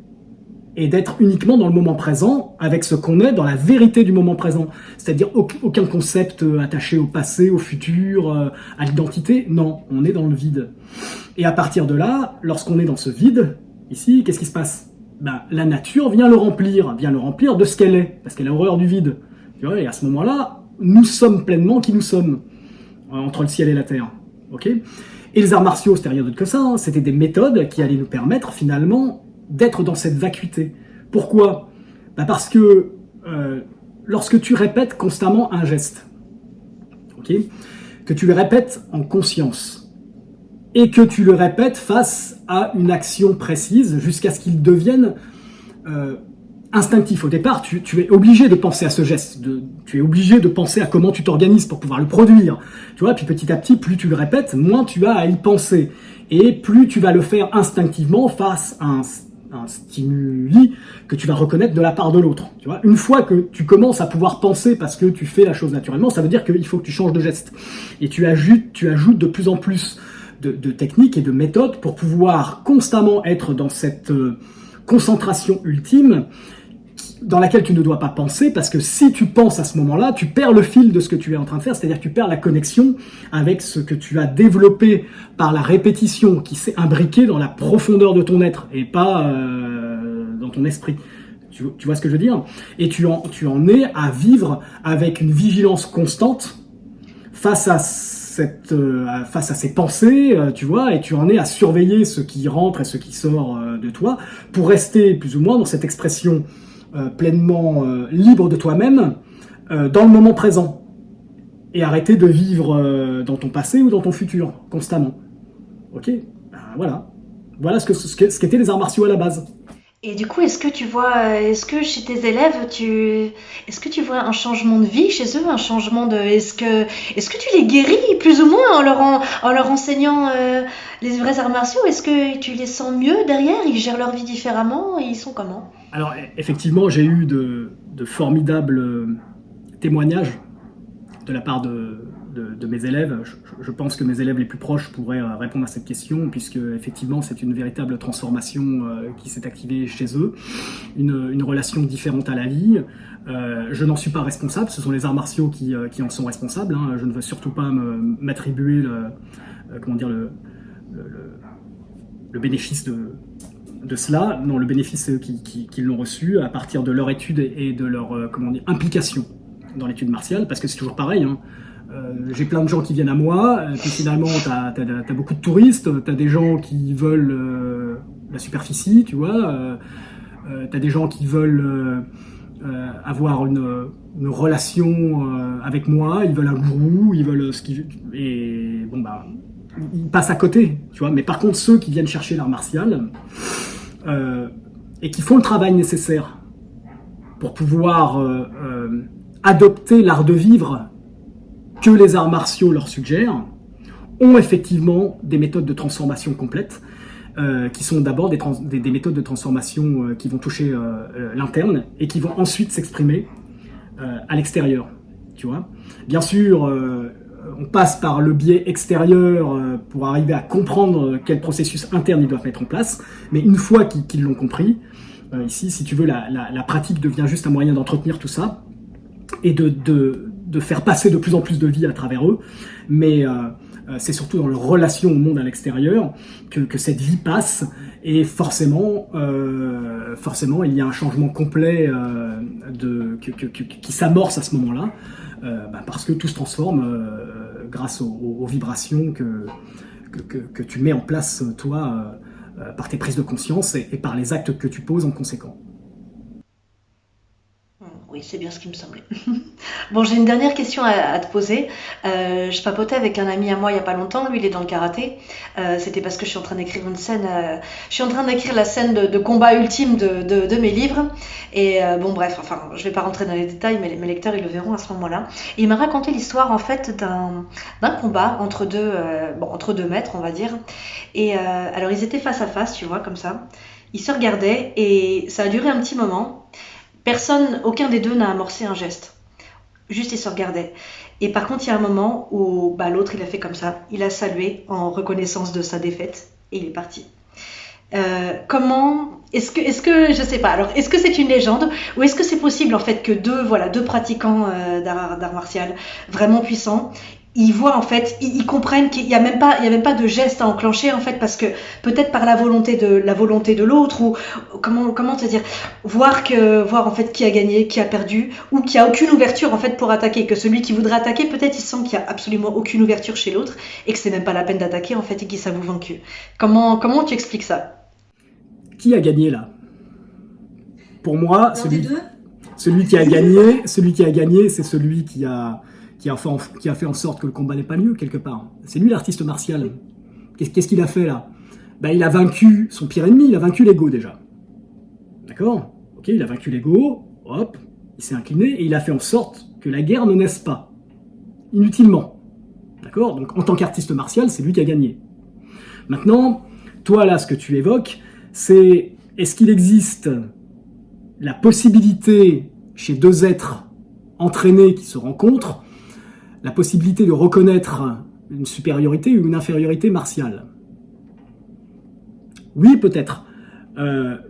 B: Et d'être uniquement dans le moment présent, avec ce qu'on est, dans la vérité du moment présent. C'est-à-dire aucun concept attaché au passé, au futur, à l'identité. Non, on est dans le vide. Et à partir de là, lorsqu'on est dans ce vide, Ici, qu'est-ce qui se passe? Ben, la nature vient le remplir de ce qu'elle est, parce qu'elle a horreur du vide. Tu vois, et à ce moment-là, nous sommes pleinement qui nous sommes, entre le ciel et la terre. Ok? Et les arts martiaux, c'était rien d'autre que ça, hein. C'était des méthodes qui allaient nous permettre finalement d'être dans cette vacuité. Pourquoi? Ben parce que lorsque tu répètes constamment un geste, ok, que tu le répètes en conscience, et que tu le répètes face à une action précise jusqu'à ce qu'il devienne instinctif. Au départ, tu es obligé de penser à ce geste, tu es obligé de penser à comment tu t'organises pour pouvoir le produire. Tu vois, puis petit à petit, plus tu le répètes, moins tu as à y penser. Et plus tu vas le faire instinctivement face à un stimuli que tu vas reconnaître de la part de l'autre. Tu vois, une fois que tu commences à pouvoir penser parce que tu fais la chose naturellement, ça veut dire qu'il faut que tu changes de geste. Et tu ajoutes de plus en plus de techniques et de méthodes pour pouvoir constamment être dans cette concentration ultime dans laquelle tu ne dois pas penser, parce que si tu penses à ce moment-là, tu perds le fil de ce que tu es en train de faire, c'est-à-dire que tu perds la connexion avec ce que tu as développé par la répétition, qui s'est imbriqué dans la profondeur de ton être, et pas dans ton esprit. Tu vois ce que je veux dire? Et tu en es à vivre avec une vigilance constante face à ces pensées, tu vois, et tu en es à surveiller ce qui rentre et ce qui sort de toi, pour rester plus ou moins dans cette expression pleinement libre de toi-même, dans le moment présent, et arrêter de vivre dans ton passé ou dans ton futur, constamment. Ok? Voilà ce qu'étaient les arts martiaux à la base.
C: Et du coup, est-ce que chez tes élèves, est-ce que tu vois un changement de vie chez eux, un changement est-ce que tu les guéris plus ou moins en leur enseignant les vrais arts martiaux? Est-ce que tu les sens mieux derrière? Ils gèrent leur vie différemment? Ils sont comment?
B: Alors, effectivement, j'ai eu de formidables témoignages de la part de mes élèves. Je pense que mes élèves les plus proches pourraient répondre à cette question, puisque effectivement c'est une véritable transformation qui s'est activée chez eux, une relation différente à la vie. Je n'en suis pas responsable, ce sont les arts martiaux qui en sont responsables, hein. Je ne veux surtout pas m'attribuer le bénéfice de cela. Non, le bénéfice qu'ils l'ont reçu à partir de leur étude et de leur implication dans l'étude martiale, parce que c'est toujours pareil, hein. J'ai plein de gens qui viennent à moi, puis finalement t'as beaucoup de touristes, t'as des gens qui veulent la superficie, tu vois, t'as des gens qui veulent avoir une relation avec moi, ils veulent un gourou, ils veulent et bon bah ils passent à côté, tu vois. Mais par contre ceux qui viennent chercher l'art martial et qui font le travail nécessaire pour pouvoir adopter l'art de vivre que les arts martiaux leur suggèrent, ont effectivement des méthodes de transformation complètes, qui sont d'abord des méthodes de transformation qui vont toucher l'interne et qui vont ensuite s'exprimer à l'extérieur. Tu vois, bien sûr, on passe par le biais extérieur pour arriver à comprendre quel processus interne ils doivent mettre en place, mais une fois qu'ils l'ont compris, ici, si tu veux, la pratique devient juste un moyen d'entretenir tout ça et de faire passer de plus en plus de vie à travers eux, mais c'est surtout dans leur relation au monde à l'extérieur que cette vie passe, et forcément il y a un changement complet qui s'amorce à ce moment-là, parce que tout se transforme grâce aux vibrations que tu mets en place, toi, par tes prises de conscience et par les actes que tu poses en conséquent.
C: Oui, c'est bien ce qui me semblait. Bon, j'ai une dernière question à te poser. Je papotais avec un ami à moi il y a pas longtemps. Lui, il est dans le karaté. C'était parce que je suis en train d'écrire une scène. Je suis en train d'écrire la scène de combat ultime de mes livres. Et bon, bref, enfin, je vais pas rentrer dans les détails, mais mes lecteurs, ils le verront à ce moment-là. Et il m'a raconté l'histoire, en fait, d'un combat entre deux maîtres, on va dire. Et alors, ils étaient face à face, tu vois, comme ça. Ils se regardaient et ça a duré un petit moment. Aucun des deux n'a amorcé un geste. Juste, ils se regardaient. Et par contre, il y a un moment où l'autre, il a fait comme ça. Il a salué en reconnaissance de sa défaite et il est parti. Est-ce que, je sais pas. Alors, est-ce que c'est une légende ou est-ce que c'est possible en fait que deux pratiquants d'art martial vraiment puissants ils voient en fait, ils comprennent qu'il y a même pas de geste à enclencher en fait, parce que peut-être par la volonté de l'autre, ou comment te dire, voir en fait qui a gagné, qui a perdu, ou qui a aucune ouverture en fait pour attaquer, que celui qui voudrait attaquer, peut-être il sent qu'il y a absolument aucune ouverture chez l'autre et que c'est même pas la peine d'attaquer en fait, et qu'il s'avoue vaincu. Comment tu expliques ça?
B: Qui a gagné là? Pour moi,
A: L'un des deux?
B: celui qui a gagné, c'est celui qui a fait en sorte que le combat n'ait pas lieu quelque part. C'est lui l'artiste martial. Qu'est-ce qu'il a fait là? Ben, il a vaincu son pire ennemi, il a vaincu l'ego déjà. D'accord? Ok, il a vaincu l'ego, hop, il s'est incliné et il a fait en sorte que la guerre ne naisse pas. Inutilement. D'accord? Donc en tant qu'artiste martial, c'est lui qui a gagné. Maintenant, toi là, ce que tu évoques, c'est est-ce qu'il existe la possibilité chez deux êtres entraînés qui se rencontrent, la possibilité de reconnaître une supériorité ou une infériorité martiale? Oui, peut-être.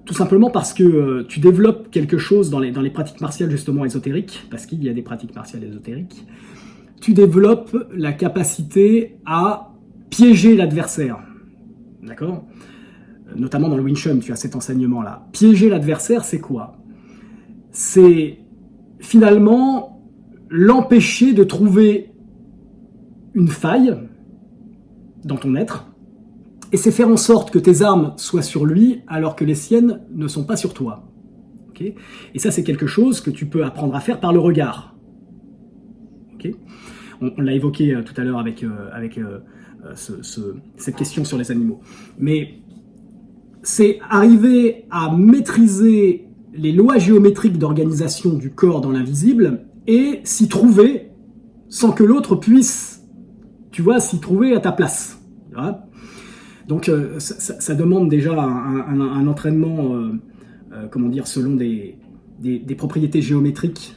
B: Tout simplement parce que tu développes quelque chose dans les pratiques martiales justement ésotériques, parce qu'il y a des pratiques martiales ésotériques, tu développes la capacité à piéger l'adversaire. D'accord? Notamment dans le Wing Chun, tu as cet enseignement-là. Piéger l'adversaire, c'est quoi? C'est finalement l'empêcher de trouver une faille dans ton être, et c'est faire en sorte que tes armes soient sur lui alors que les siennes ne sont pas sur toi. Okay? Et ça, c'est quelque chose que tu peux apprendre à faire par le regard. Okay? On l'a évoqué tout à l'heure avec cette question sur les animaux. Mais c'est arriver à maîtriser les lois géométriques d'organisation du corps dans l'invisible et s'y trouver sans que l'autre puisse, tu vois, s'y trouver à ta place. Tu vois? Donc ça demande déjà un entraînement, comment dire, selon des propriétés géométriques,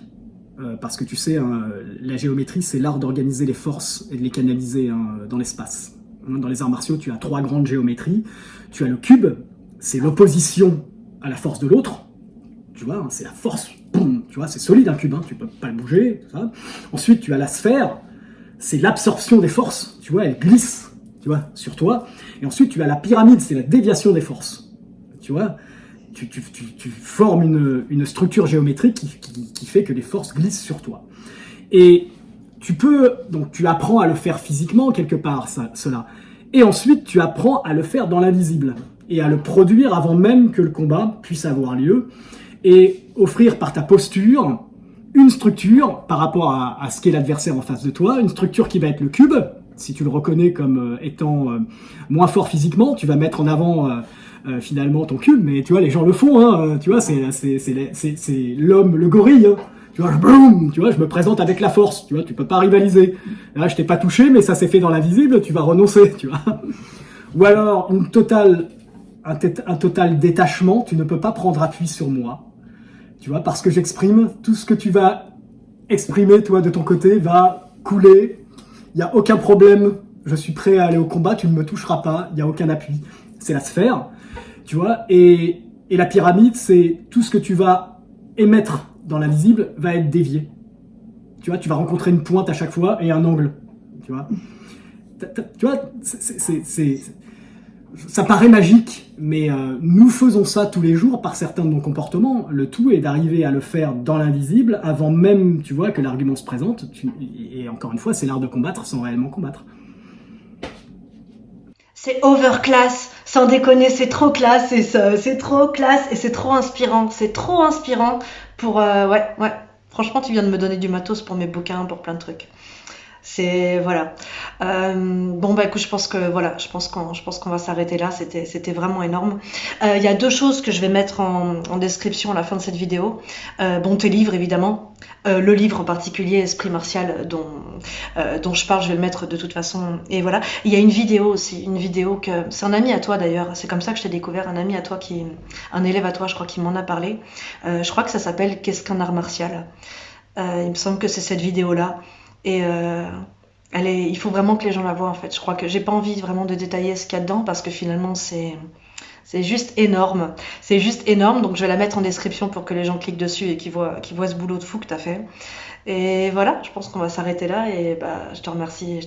B: parce que tu sais, hein, la géométrie, c'est l'art d'organiser les forces et de les canaliser dans l'espace. Dans les arts martiaux, tu as 3 grandes géométries. Tu as le cube, c'est l'opposition à la force de l'autre. Tu vois, c'est la force, boum, tu vois, c'est solide un cube, hein, tu peux pas le bouger. Ça. Ensuite, tu as la sphère, c'est l'absorption des forces, tu vois, elle glisse, tu vois, sur toi. Et ensuite, tu as la pyramide, c'est la déviation des forces. Tu vois, tu formes une structure géométrique qui fait que les forces glissent sur toi. Et donc tu apprends à le faire physiquement quelque part, cela. Et ensuite, tu apprends à le faire dans l'invisible et à le produire avant même que le combat puisse avoir lieu et offrir par ta posture une structure par rapport à ce qu'est l'adversaire en face de toi, une structure qui va être le cube. Si tu le reconnais comme étant moins fort physiquement, tu vas mettre en avant finalement ton cube, mais tu vois, les gens le font, hein, tu vois, c'est l'homme, le gorille, hein. Tu vois, boum, tu vois, je me présente avec la force, tu vois, tu peux pas rivaliser. Là, je t'ai pas touché, mais ça s'est fait dans l'invisible, tu vas renoncer, tu vois. Ou alors, un total détachement, tu ne peux pas prendre appui sur moi, tu vois, parce que j'exprime, tout ce que tu vas exprimer, toi, de ton côté, va couler, il n'y a aucun problème, je suis prêt à aller au combat, tu ne me toucheras pas, il n'y a aucun appui. C'est la sphère, tu vois, et la pyramide, c'est tout ce que tu vas émettre dans l'invisible va être dévié. Tu vois, tu vas rencontrer une pointe à chaque fois et un angle. Tu vois, tu vois, ça paraît magique, mais nous faisons ça tous les jours par certains de nos comportements. Le tout est d'arriver à le faire dans l'invisible avant même, tu vois, que l'argument se présente. Et encore une fois, c'est l'art de combattre sans réellement combattre.
C: C'est overclass, sans déconner, c'est trop classe, c'est trop classe et c'est trop inspirant. C'est trop inspirant pour... ouais. Franchement, tu viens de me donner du matos pour mes bouquins, pour plein de trucs. C'est... Voilà. Bon, bah écoute, je pense qu'on va s'arrêter là. C'était vraiment énorme. Il y a 2 choses que je vais mettre en description à la fin de cette vidéo. Bon, tes livres, évidemment. Le livre en particulier, Esprit martial, dont je parle, je vais le mettre de toute façon. Et voilà. Il y a une vidéo aussi, que c'est un ami à toi d'ailleurs. C'est comme ça que je t'ai découvert, un ami à toi un élève à toi, je crois, qui m'en a parlé. Je crois que ça s'appelle Qu'est-ce qu'un art martial. Il me semble que c'est cette vidéo-là. Et il faut vraiment que les gens la voient en fait. Je crois que j'ai pas envie vraiment de détailler ce qu'il y a dedans parce que finalement c'est C'est juste énorme. C'est juste énorme. Donc, je vais la mettre en description pour que les gens cliquent dessus et qu'ils voient ce boulot de fou que tu as fait. Et voilà, je pense qu'on va s'arrêter là. Et bah, je te remercie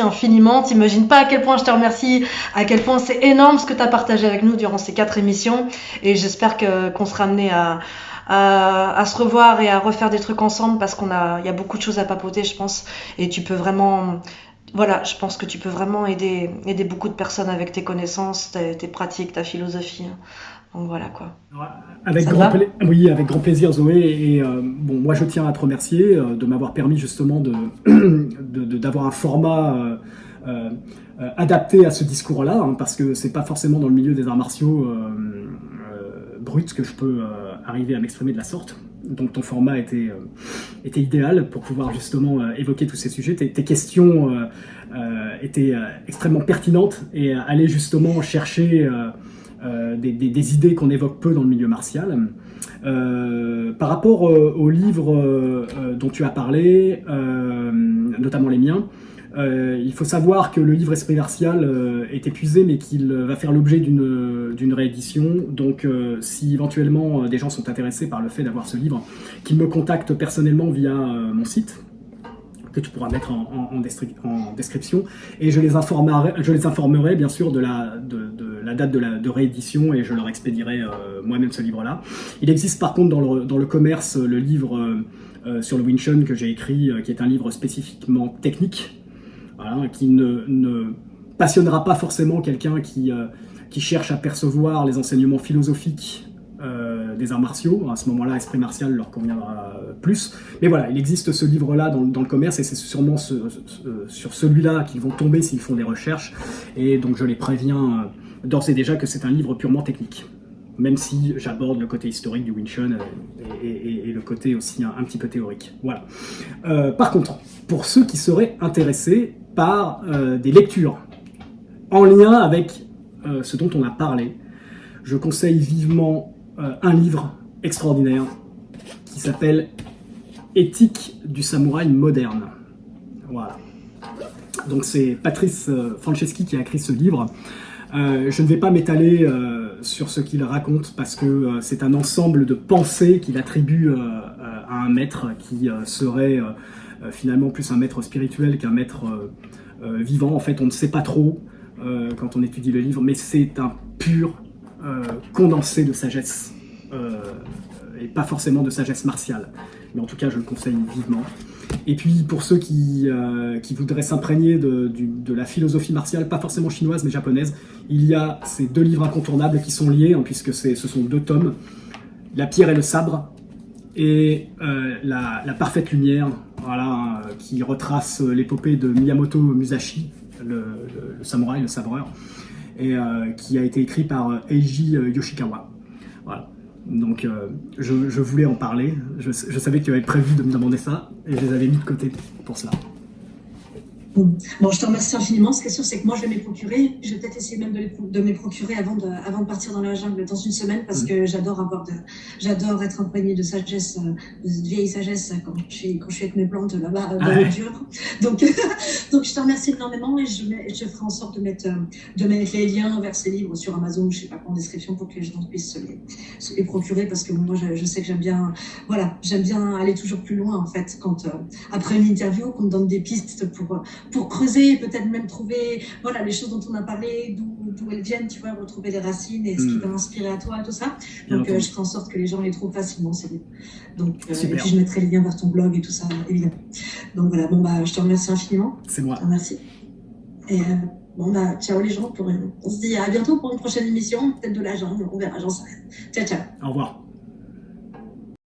C: infiniment. T'imagines pas à quel point je te remercie, à quel point c'est énorme ce que tu as partagé avec nous durant ces 4 émissions. Et j'espère qu'on sera amené à se revoir et à refaire des trucs ensemble parce il y a beaucoup de choses à papoter, je pense. Et tu peux vraiment, voilà, je pense que tu peux vraiment aider beaucoup de personnes avec tes connaissances, tes pratiques, ta philosophie. Donc voilà quoi.
B: Avec oui, avec grand plaisir Zoé. Et bon, moi je tiens à te remercier de m'avoir permis justement d'avoir un format adapté à ce discours-là, hein, parce que c'est pas forcément dans le milieu des arts martiaux brut que je peux arriver à m'exprimer de la sorte. Donc ton format était idéal pour pouvoir justement évoquer tous ces sujets. Tes questions étaient extrêmement pertinentes et allaient justement chercher des idées qu'on évoque peu dans le milieu martial. Par rapport aux livres dont tu as parlé, notamment les miens, il faut savoir que le livre Esprit martial est épuisé, mais qu'il va faire l'objet d'une réédition. Donc, si éventuellement des gens sont intéressés par le fait d'avoir ce livre, qu'ils me contactent personnellement via mon site, que tu pourras mettre en description, et je les informerai bien sûr de la date de réédition, et je leur expédierai moi-même ce livre-là. Il existe par contre dans le commerce le livre sur le Wing Chun que j'ai écrit, qui est un livre spécifiquement technique, voilà, qui ne passionnera pas forcément quelqu'un qui cherche à percevoir les enseignements philosophiques des arts martiaux. À ce moment-là, Esprit martial leur conviendra plus. Mais voilà, il existe ce livre-là dans le commerce, et c'est sûrement sur celui-là qu'ils vont tomber s'ils font des recherches. Et donc je les préviens d'ores et déjà que c'est un livre purement technique, même si j'aborde le côté historique du Wing Chun et le côté aussi un petit peu théorique. Voilà. Par contre, pour ceux qui seraient intéressés par des lectures en lien avec ce dont on a parlé, je conseille vivement un livre extraordinaire qui s'appelle Éthique du samouraï moderne. Voilà. Donc c'est Patrice Franceschi qui a écrit ce livre. Je ne vais pas m'étaler sur ce qu'il raconte parce que c'est un ensemble de pensées qu'il attribue à un maître qui serait finalement plus un maître spirituel qu'un maître vivant. En fait, on ne sait pas trop quand on étudie le livre, mais c'est un pur condensé de sagesse, et pas forcément de sagesse martiale, mais en tout cas je le conseille vivement. Et puis pour ceux qui voudraient s'imprégner de la philosophie martiale, pas forcément chinoise mais japonaise, il y a ces 2 livres incontournables qui sont liés, hein, puisque ce sont 2 tomes, La pierre et le sabre et la parfaite lumière, voilà, hein, qui retrace l'épopée de Miyamoto Musashi, le samouraï, le sabreur, et qui a été écrit par Eiji Yoshikawa. Voilà. Donc je voulais en parler, je savais que tu avais prévu de me demander ça, et je les avais mis de côté pour cela.
A: Bon, je te remercie infiniment. Ce qui est sûr, c'est que moi, je vais me les procurer. Je vais peut-être essayer même de me les procurer avant de partir dans la jungle dans une semaine, parce que j'adore être imprégnée de sagesse, de vieille sagesse quand je suis avec mes plantes là-bas dans le dur. Donc je te remercie énormément, et je ferai en sorte de mettre les liens vers ces livres sur Amazon, je sais pas quoi, en description, pour que les gens puissent se les procurer, parce que moi, je sais que j'aime bien aller toujours plus loin, en fait, quand après une interview, qu'on me donne des pistes pour creuser, peut-être même trouver, voilà, les choses dont on a parlé, d'où elles viennent, tu vois, retrouver les racines et ce qui t'a inspiré à toi et tout ça. Donc, je ferai en sorte que les gens les trouvent facilement, c'est bien. Donc, et puis je mettrai les liens vers ton blog et tout ça, évidemment. Donc voilà, bon, bah, je te remercie infiniment.
B: C'est moi.
A: Je te remercie. Et bon, bah, ciao les gens, on se dit à bientôt pour une prochaine émission, peut-être de la jungle, on verra, j'en sais rien. Ciao, ciao.
B: Au revoir.